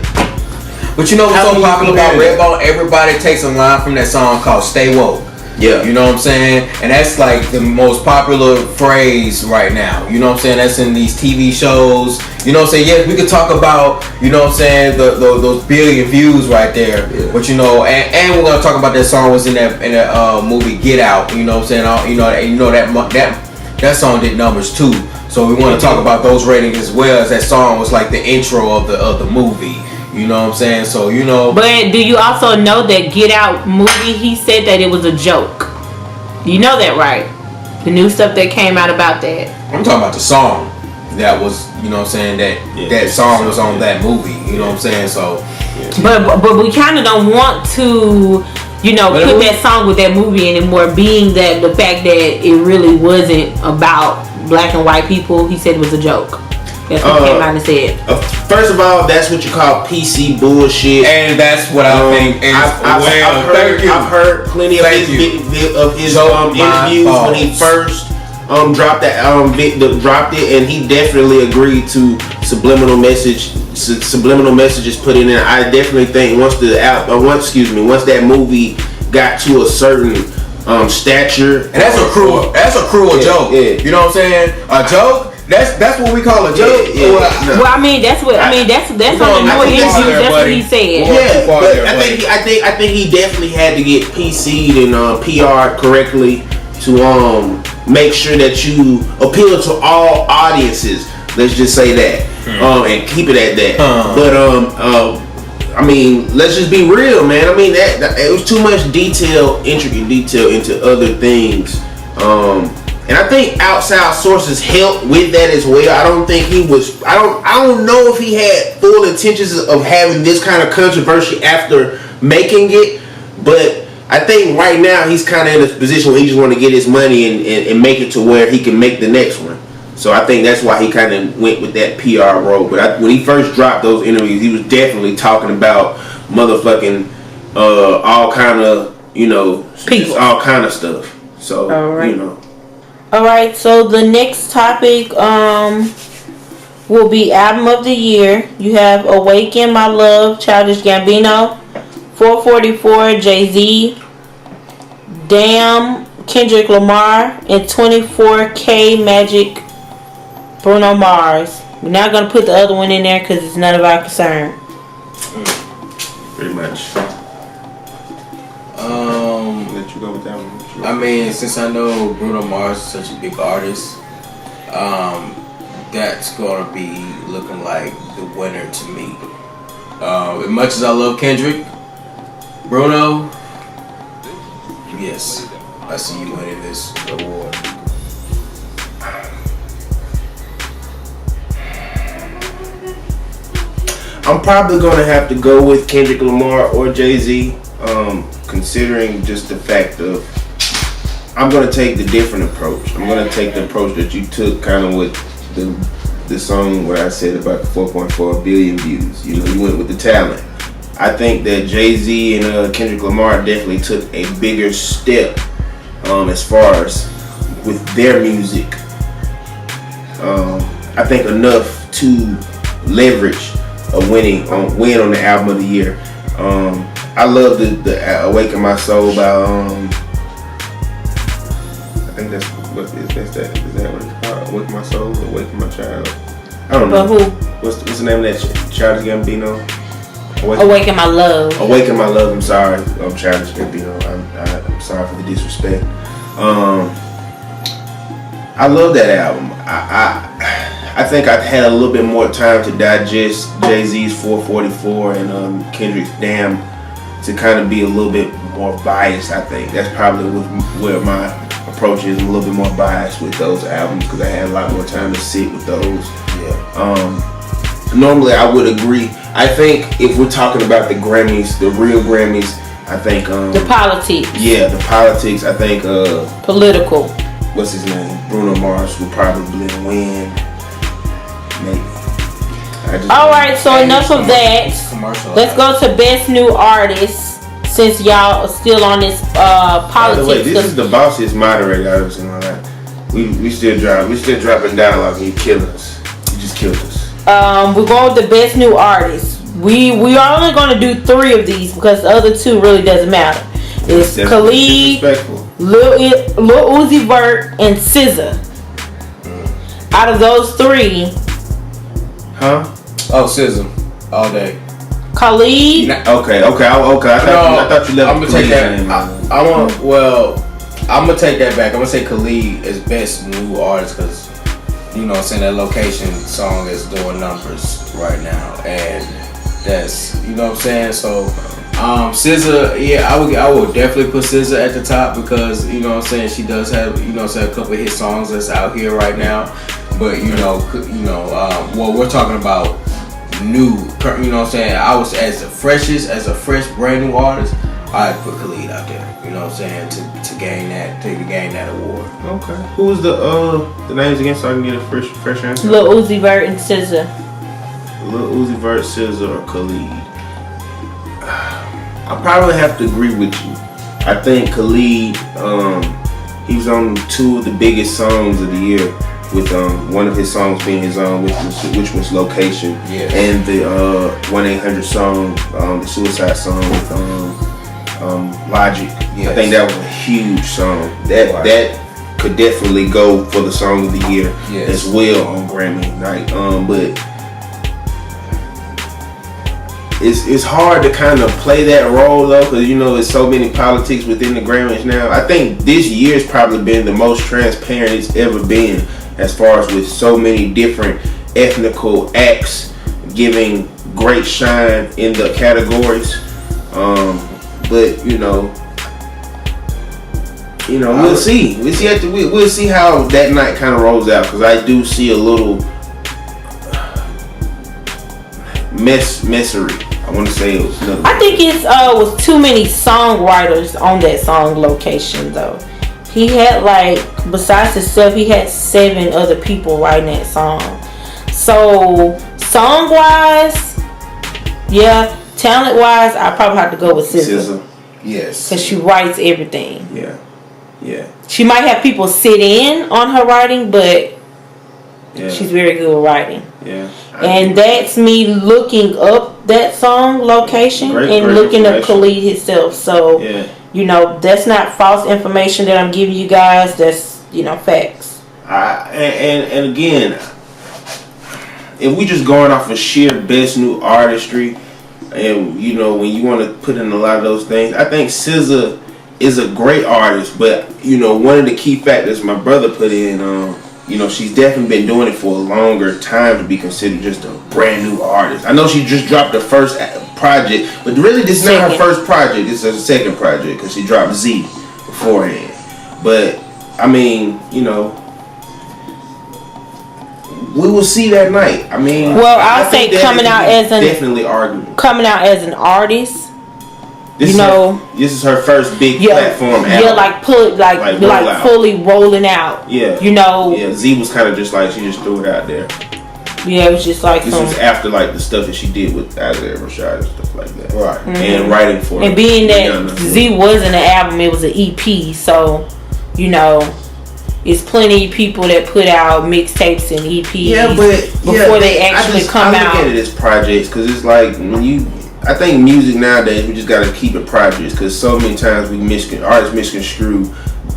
but you know what's so popular about Redbone? Everybody takes a line from that song called "Stay Woke." Yeah. You know what I'm saying? And that's like the most popular phrase right now. You know what I'm saying? That's in these TV shows. You know what I'm saying? Yes, we could talk about, you know what I'm saying, those billion views right there. Yeah. But you know, and we're gonna talk about that song was in that movie Get Out. You know what I'm saying? That song did numbers too. So we want to talk about those ratings as well, as that song was like the intro of the movie. You know what I'm saying? So, you know. But do you also know that Get Out movie, he said that it was a joke? You know that, right? The new stuff that came out about that. I'm talking about the song that was, you know what I'm saying, that song was on that movie. You know what I'm saying? So. Yeah. But we kind of don't want to, you know, put that song with that movie anymore, being that the fact that it really wasn't about black and white people. He said it was a joke. That's what came out and said. First of all, that's what you call PC bullshit, and that's what I think. I've heard plenty of his interviews when he first dropped it, and he definitely agreed to subliminal messages put in there. I definitely think once that movie got to a certain stature, and that's a cruel joke. Yeah. You know what I'm saying? A joke. That's what we call a joke. Yeah. Well, I mean, that's on the new interview. That's what he said. Yeah, but I think he definitely had to get PC'd and PR'd correctly to make sure that you appeal to all audiences. Let's just say that, and keep it at that. But I mean, let's just be real, man. I mean, that it was too much intricate detail into other things. And I think outside sources helped with that as well. I don't think he was. I don't know if he had full intentions of having this kind of controversy after making it. But I think right now he's kind of in a position where he just want to get his money and make it to where he can make the next one. So I think that's why he kind of went with that PR role. But when he first dropped those interviews, he was definitely talking about motherfucking all kind of, you know, people, all kind of stuff. So you know. Alright, so the next topic will be album of the year. You have Awaken My Love, Childish Gambino, 444, Jay-Z, Damn, Kendrick Lamar, and 24K Magic, Bruno Mars. We're not going to put the other one in there because it's none of our concern. Pretty much. Let you go with that one. I mean, since I know Bruno Mars is such a big artist, that's gonna be looking like the winner to me. As much as I love Kendrick, Bruno, yes, I see you winning this award. I'm probably gonna have to go with Kendrick Lamar or Jay-Z, considering just the fact of I'm gonna take the different approach. I'm gonna take the approach that you took, kind of with the song where I said about the 4.4 billion views. You know, you went with the talent. I think that Jay-Z and Kendrick Lamar definitely took a bigger step as far as with their music. I think enough to leverage a win on the album of the year. I love the Awaken My Soul by I think that's what is that what it's called? Awaken My Soul, Awaken My Child. I don't know. But who? what's the name of that Childish Gambino? Awaken My Love. Awaken My Love. I'm sorry, I'm Childish Gambino. I'm sorry for the disrespect. I love that album. I think I've had a little bit more time to digest Jay-Z's 444 and Kendrick's Damn to kind of be a little bit more biased. I think that's probably where my approach is. I'm a little bit more biased with those albums because I had a lot more time to sit with those. Yeah. Normally I would agree. I think if we're talking about the Grammys, the real Grammys, I think the politics. Yeah, the politics. I think political. What's his name? Bruno Mars would probably win. Maybe. All right, so enough of that. Let's go to Best New Artist. Since y'all are still on this politics. By the way, this is the bossiest moderator I've ever seen in my life. We still dropping dialogue and you killing us. You just killed us. We're going with the Best New Artist. We are only going to do 3 of these because the other 2 really doesn't matter. It's K.R.I.T, Lil Uzi Vert, and SZA. Out of those 3, Oh, SZA, all day. K.R.I.T. Okay. I thought you left. I'm gonna take that. I'm gonna take that back. I'm gonna say K.R.I.T is Best New Artist because you know, saying that Location song is doing numbers right now, and that's, you know what I'm saying. So, SZA, yeah, I would definitely put SZA at the top because you know what I'm saying, she does have, you know what I'm saying, a couple of hit songs that's out here right now. But well, we're talking about new, you know what I'm saying. I was as a fresh brand new artist, I'd put K.R.I.T out there. You know what I'm saying, to gain that award. Okay. Who was the names again so I can get a fresh answer? Lil Uzi Vert and SZA. Lil Uzi Vert, SZA, or K.R.I.T. I probably have to agree with you. I think K.R.I.T, he was on 2 of the biggest songs of the year, with one of his songs being his own, which was Location, and the 1-800 song, the Suicide song with Logic. Yes. I think that was a huge song. That could definitely go for the song of the year as well on Grammy night. But it's hard to kind of play that role though, because you know there's so many politics within the Grammys now. I think this year's probably been the most transparent it's ever been, as far as with so many different ethnical acts giving great shine in the categories. But we'll see. We'll see how that night kind of rolls out, because I do see a little messery. I want to say it was. I think it was too many songwriters on that song Location though. He had, like, besides himself, he had 7 other people writing that song. So, song-wise, yeah. Talent-wise, I probably have to go with SZA. Yes. Because she writes everything. Yeah. She might have people sit in on her writing, but she's very good with writing. Yeah. And that's me looking up that song, Location, and looking up K.R.I.T himself. So, that's not false information that I'm giving you guys. That's, facts. And again, if we just going off of sheer best new artistry, and when you want to put in a lot of those things, I think SZA is a great artist. But one of the key factors my brother put in, she's definitely been doing it for a longer time to be considered just a brand new artist. I know she just dropped her first project, but really this is not her first project. This is her second project because she dropped Z beforehand. But I mean, we will see that night. I mean, I'll say coming out as an artist. This is her first big platform album. Yeah, like fully rolling out. Yeah. Z was kind of just like she just threw it out there. Yeah, it was just like this was after like the stuff that she did with Isaiah Rashad and stuff like that. Right. Mm-hmm. And writing for and being that Z wasn't an album, it was an EP. So, it's plenty of people that put out mixtapes and EPs before they actually come out. I look at it as projects because it's like I think music nowadays we just gotta keep it projects, because so many times artists misconstrue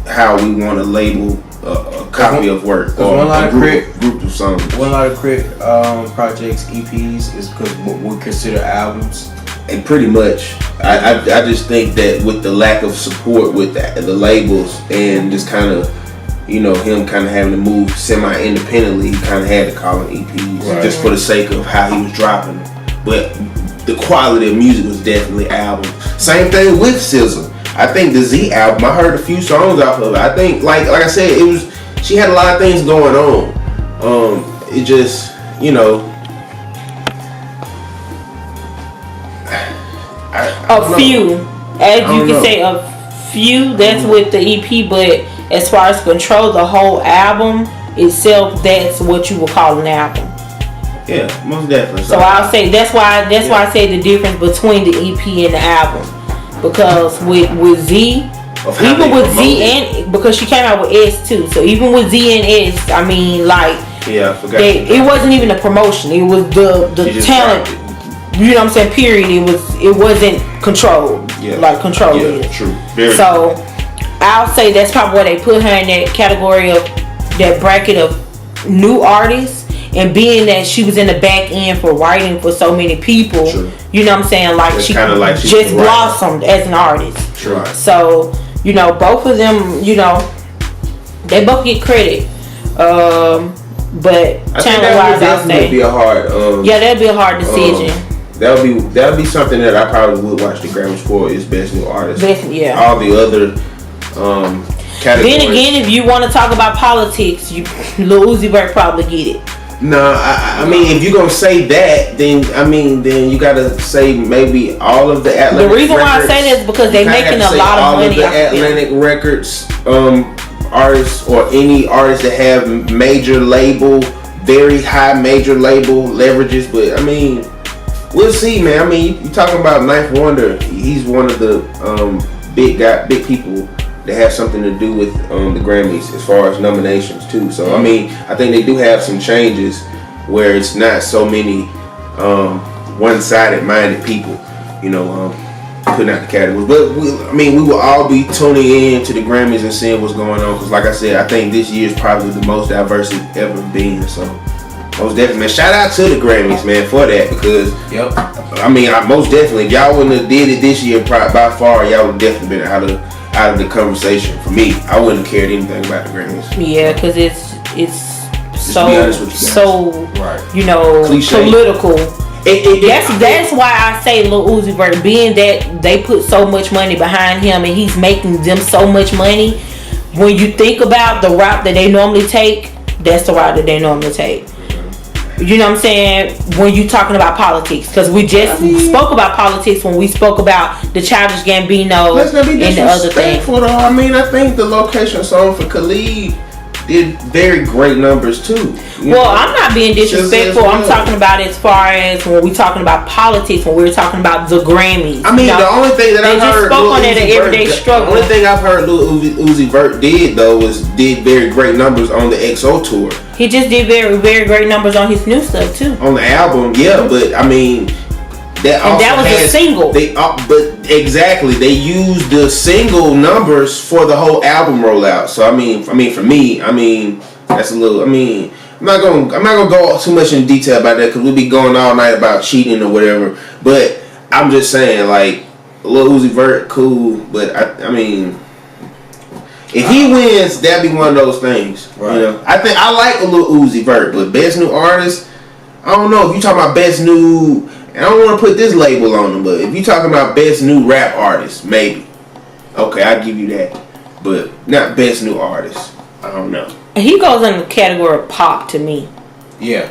how we want to label a copy of work or one lot a of group of songs. One lot of K.R.I.T. projects, EPs is because what we consider albums. And pretty much, I just think that with the lack of support with the labels and just kind of, you know, him kind of having to move semi-independently, he kind of had to call them EPs just for the sake of how he was dropping them. But the quality of music was definitely albums. Same thing with SZA. I think the Z album, I heard a few songs off of it. I think, like I said, she had a lot of things going on. It just, you know. A few, as you can say, a few. That's with the EP, but as far as Control, the whole album itself, that's what you would call an album. Yeah, most definitely. So I'll say that's why I say the difference between the EP and the album, because with Z, even with Z and because she came out with S too, so even with Z and S, I mean, like, yeah, I forgot. It wasn't even a promotion. It was the talent. You know what I'm saying? Period. It wasn't controlled. Yeah. Like Control is. True. Very so true. I'll say that's probably why they put her in that category of that bracket of new artists. And being that she was in the back end for writing for so many people, you know what I'm saying? Like it's she like just blossomed as an artist. Sure. So, you know, both of them, you know, they both get credit. But talent wise, I'll say be a hard. that'd be a hard decision. That would be something that I probably would watch the Grammys for, is Best New Artist. All the other categories. Then again, if you want to talk about politics, Lil Uzi Vert probably get it. No, I mean, if you're gonna say that, then you gotta say maybe all of the Atlantic. The reason records, why I say that is because they're making a lot of money. All of the Atlantic Records artists, or any artists that have major label, very high major label leverages. But I mean, we'll see, man. I mean, you talking about Ninth Wonder? He's one of the big people that have something to do with the Grammys as far as nominations too. So I mean, I think they do have some changes where it's not so many one-sided minded people, you know, putting out the categories. But we will all be tuning in to the Grammys and seeing what's going on, because like I said, I think this year is probably the most diverse it's ever been. So most definitely, man, shout out to the Grammys, man, for that, because I mean, most definitely, if y'all wouldn't have did it this year, by far, y'all would have definitely been out of the conversation. For me, I wouldn't have cared anything about the Grammys. Yeah, because it's so right. You know, cliche. Political. That's why I say Lil Uzi Vert, being that they put so much money behind him and he's making them so much money. When you think about the route that they normally take, that's the route that they normally take. You know what I'm saying? When you talking about politics, because we just spoke about politics when we spoke about the Childish Gambino and the other thing. I mean, I think the location song for Khalid did very great numbers too. I'm not being disrespectful. I'm talking about as far as when we talking about politics, when we're talking about the Grammys. I mean, the only thing that I heard spoke on that everyday struggle. The only thing I've heard Lil Uzi Vert did though was did very great numbers on the XO tour. He just did very, very great numbers on his new stuff too. On the album, yeah, but I mean, that was a single. But exactly, they used the single numbers for the whole album rollout. So I mean, for me, that's a little. I mean, I'm not gonna go too much in detail about that, because we'll be going all night about cheating or whatever. But I'm just saying, like, Lil Uzi Vert, cool, but I mean, if he wins, that'd be one of those things. Right. You know, I think I like a Lil Uzi Vert, but Best New Artist, I don't know. If you talking about Best New, and I don't want to put this label on them, but if you talking about Best New Rap Artist, maybe. Okay, I'll give you that. But not Best New Artist. I don't know. He goes in the category of pop to me. Yeah.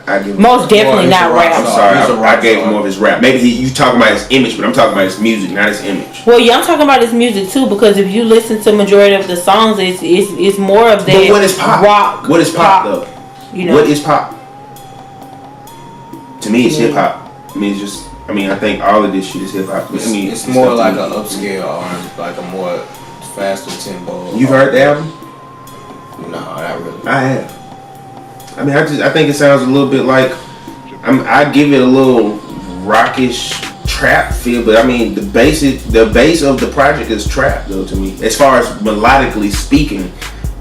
I give most definitely not rap. I'm sorry, I gave him more of his rap. Maybe you talking about his image, but I'm talking about his music, not his image. Well, yeah, I'm talking about his music too, because if you listen to majority of the songs, it's more of that. But what is pop? Rock. What is pop though? You know, what is pop? To me, it's hip hop. I mean, it's just. I mean, I think all of this shit is hip hop. I mean, it's more like an upscale R&B, like a more faster tempo. You've heard the album? No, not really. I have. I mean, I think it sounds a little bit like. I give it a little rockish trap feel, but I mean the base of the project is trap though to me, as far as melodically speaking.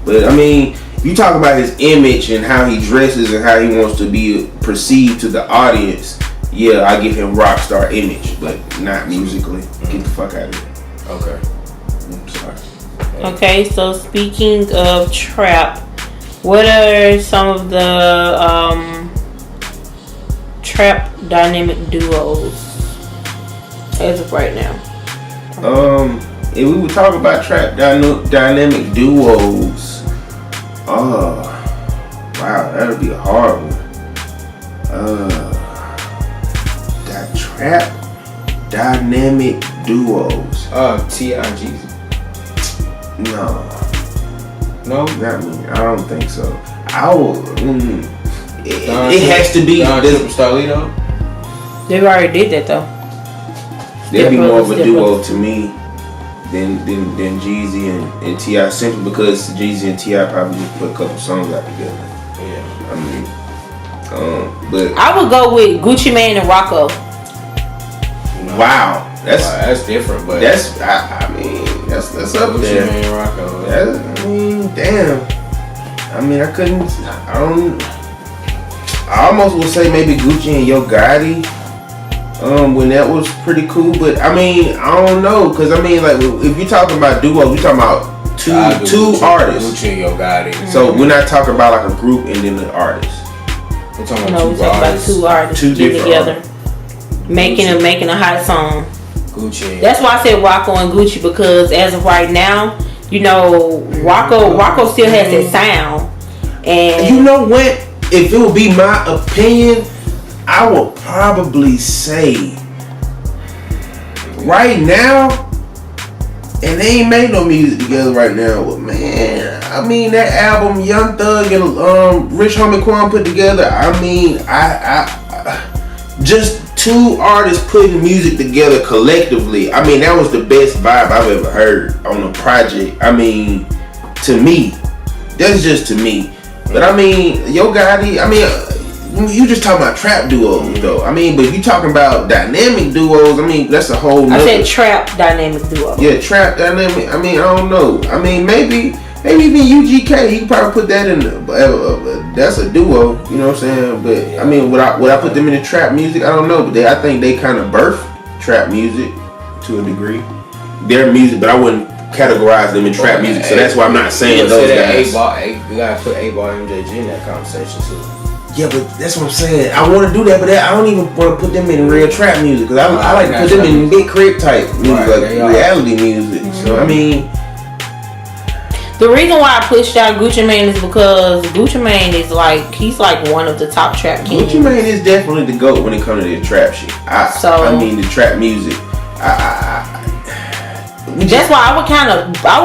But I mean, if you talk about his image and how he dresses and how he wants to be perceived to the audience, yeah, I give him rock star image, but not musically. Get the fuck out of here. Okay. I'm sorry. Okay, so speaking of trap, what are some of the trap dynamic duos as of right now? If we would talk about trap dynamic duos, wow, that would be a hard one. That trap dynamic duos. T.I. and Jeezy. No, No? not me. I don't think so. I will. It has to be. Starlito? They've already did that though. They'd be more of a Step duo Brothers. to me than Jeezy and T.I. simply because Jeezy and T.I. probably just put a couple songs out together. Yeah. I mean, but I would go with Gucci Mane and Rocco. wow, That's different, but that's I mean that's up Gucci there. Mane, Rocco. I mean, damn. I mean, I almost would say maybe Gucci and Yo Gotti. When that was pretty cool, but I mean, I don't know, cause I mean, like if you're talking about duos, we're talking about two artists. Gucci and Yo Gotti. So we're not talking about like a group and then the artist. We're talking No, about we're talking about two artists Two getting different together, making a hot song. Gucci. That's why I said Rocco and Gucci, because as of right now, you know, Rocco still has that sound, and You know what? If it would be my opinion, I would probably say right now, and they ain't made no music together right now, but man, I mean that album Young Thug and Rich Homie Quan put together, I mean, I just two artists putting music together collectively, I mean that was the best vibe I've ever heard on a project. I mean, to me, that's just to me. But I mean, Yo Gotti, I mean, you just talking about trap duos though. I mean, but if you talking about dynamic duos, I mean, that's a whole I nother. said trap dynamic duo. Yeah, trap dynamic. I mean, I don't know. I mean, maybe even UGK, he could probably put that in. That's a duo, you know what I'm saying? But I mean, would I put them in the trap music? I don't know, but I think they kind of birthed trap music to a degree. Their music, but I wouldn't categorize them in trap music, so that's why I'm not saying those guys. You gotta put 8-Ball MJG in that conversation too. Yeah, but that's what I'm saying. I want to do that, but I don't even want to put them in real trap music because I like to put them in big crib type music, like reality music. So I mean, The reason why I pushed out Gucci Mane is because Gucci Mane is like, he's like one of the top trap kings. Gucci Mane is definitely the GOAT when it comes to the trap shit. I mean the trap music. That's why I would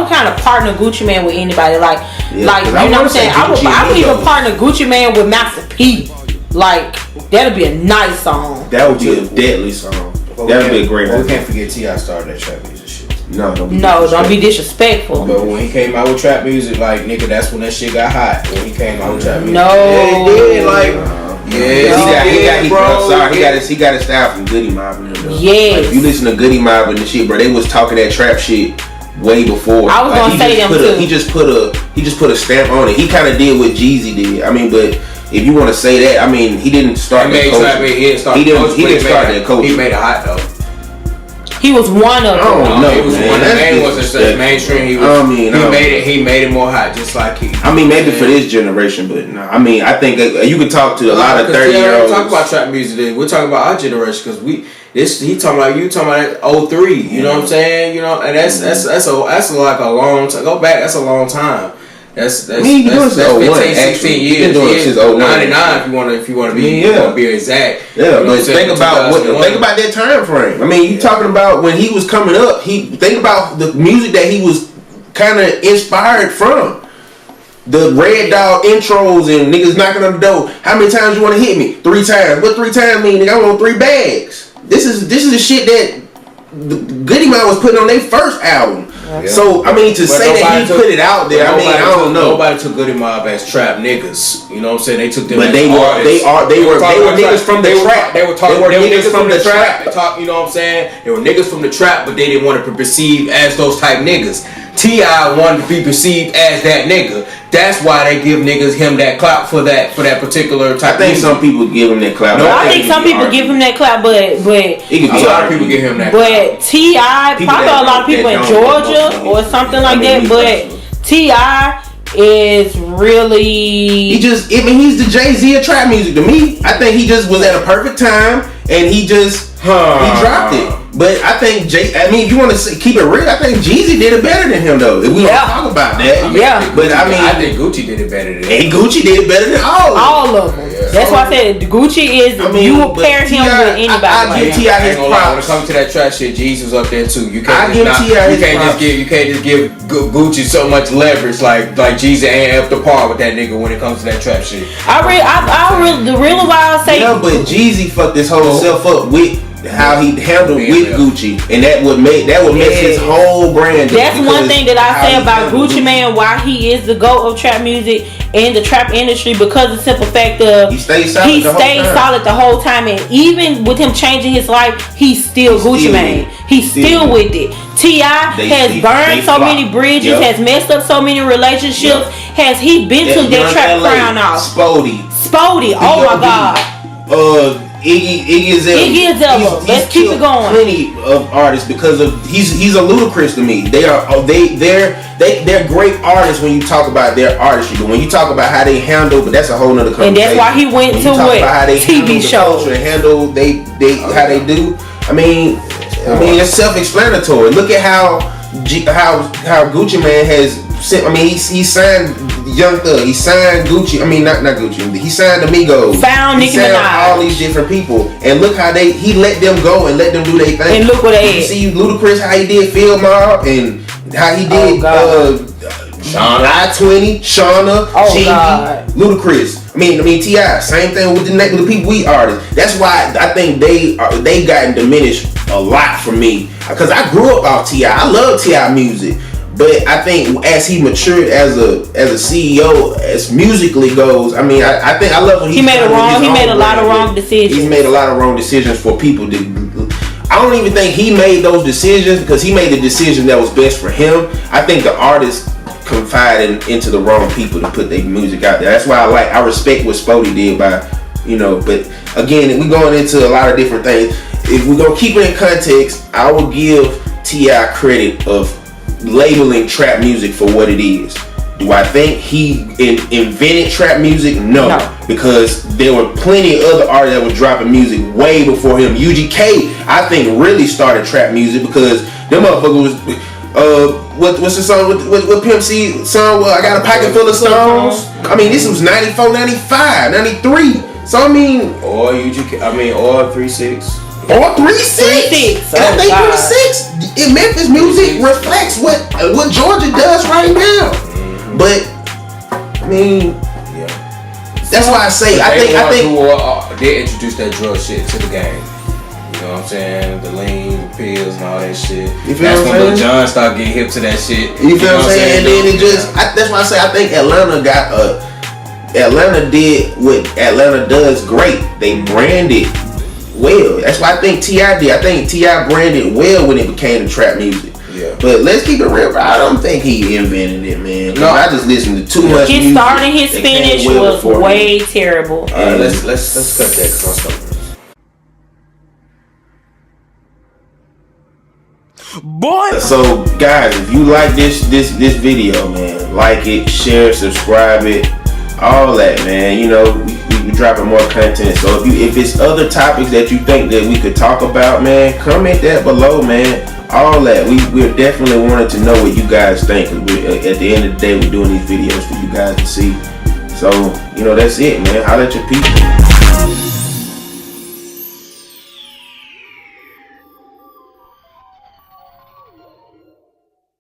kind of partner Gucci Mane with anybody, like you know what I'm saying. I would even partner Gucci Mane with Master P. Like that'd be a nice song. That would be a deadly song. That would be a great We album. can't forget T.I. started that trap music shit. No, don't Be disrespectful. But when he came out with trap music, like nigga, that's when that shit got hot. When he came out with trap music. No. Yeah, it did, like he got his style from Goody Mob and them. Yes. Like, you listen to Goody Mob and the shit, bro. They was talking that trap shit way before. I was gonna say them too. He just put a stamp on it. He kind of did what Jeezy did. I mean, but if you want to say that, I mean, he didn't start that culture. He didn't start that culture. He made it hot though. He was one of them. He was one of them. He wasn't such mainstream. He made it more hot, just like he. I mean, maybe for this generation, but no. I mean, I think you could talk to a lot of 30-year-olds. Talk about trap music. Then we're talking about our generation because he talking about you talking about 03. You know what I'm saying? You know, and that's like a long time. Go back. That's a long time. That's 15, 16 years. Since 09. 99 if you want to be exact. Yeah, you know but think about that time frame. I mean, you talking about when he was coming up. Think about the music that he was kind of inspired from. The Red Dog intros and niggas knocking on the door. How many times you want to hit me? 3 times. What 3 times mean? Nigga, I want 3 bags. This is the shit that the Goody Mob was putting on their first album. So I mean, to say that he put it out there, I mean, I don't know. Nobody took Goody Mob as trap niggas. You know what I'm saying? They took them. But as artists. they were niggas from the trap. They were niggas from the trap. You know what I'm saying? They were niggas from the trap, but they didn't want to be perceived as those type niggas. T.I. wanted to be perceived as that nigga. That's why they give niggas him that clout for that particular type. I think some people give him that clout. No, I think some people give him that clout, but a lot of people give him that clout. But T.I. probably a lot of people in Georgia or something like that. But T.I. is really he's the Jay-Z of trap music to me. I think he just was at a perfect time and he just he dropped it. But I think if you want to keep it real, I think Jeezy did it better than him though. If we don't talk about that, I think Gucci did it better than him. And Gucci did it better than all of them. Yeah. That's why I said Gucci is. You will pair him with anybody. I give T.I. his props. When it comes to that trap shit, Jeezy was up there too. You can't just give Gucci so much leverage like Jeezy ain't up to par with that nigga when it comes to that trap shit. The real why I say but Jeezy fucked this whole self up with how he handled with Gucci, and that would mess his whole brand. That's one thing that I say about Gucci Mane, why he is the GOAT of trap music and the trap industry, because of the simple fact of he stayed solid the whole time, and even with him changing his life, he's still Gucci Mane. He's still with it. T.I. has burned so many bridges, has messed up so many relationships. Has he been to that trap crown off? Spody. Oh my God. Iggy Azalea. Let's keep it going. Plenty of artists because of he's a Ludacris to me. They're great artists when you talk about their artistry, but when you talk about how they handle, but that's a whole nother conversation. And that's why he went to what TV shows and handle how they do. I mean it's self-explanatory. Look at how Gucci Mane has. He signed Young Thug. He signed Gucci. Not Gucci. He signed Amigos. Found Nicki Minaj. All these different people, and look how he let them go and let them do their thing. And look what they did. You see Ludacris how he did Field Mob and how he did I-20, Shauna, Chingy, Ludacris. T.I. Same thing with the people we artists. That's why I think they gotten diminished a lot from me, because I grew up off T.I. I love T.I. music. But I think as he matured as a CEO, as musically goes, I think I love when he made a lot of wrong decisions. He's made a lot of wrong decisions for people I don't even think he made those decisions, because he made the decision that was best for him. I think the artist confided into the wrong people to put their music out there. That's why I respect what Spody did but again, we're going into a lot of different things. If we're gonna keep it in context, I will give T.I. credit of labeling trap music for what it is. Do I think he invented trap music? No, because there were plenty of other artists that were dropping music way before him. UGK, I think, really started trap music, because them motherfuckers was what's the song with Pimp C song? I got a pocket full of stones. This was 94, 95, 93. So or UGK, or 3-6. Or 3-6. I think 3-6 in Memphis music reflects what Georgia does right now. But that's why I say I think they introduced that drug shit to the game. You know what I'm saying? The lean, the pills, and all that shit. That's when Lil Jon started getting hip to that shit. You feel what I'm saying? And then it just that's why I say I think Atlanta did what Atlanta does great. They branded well. That's why I think T.I. did. I think T.I. branded well when it became the trap music. Yeah. But let's keep it real. I don't think he invented it, man. No, I just listened to too much music. His start and his finish was way terrible. All right, let's cut that crossover. Boy. So guys, if you like this video, man, like it, share, subscribe it, all that, man. We dropping more content. So if it's other topics that you think that we could talk about, man, comment that below, man. All that. We're definitely wanting to know what you guys think. At the end of the day, we're doing these videos for you guys to see. So, that's it, man. Holla at your people.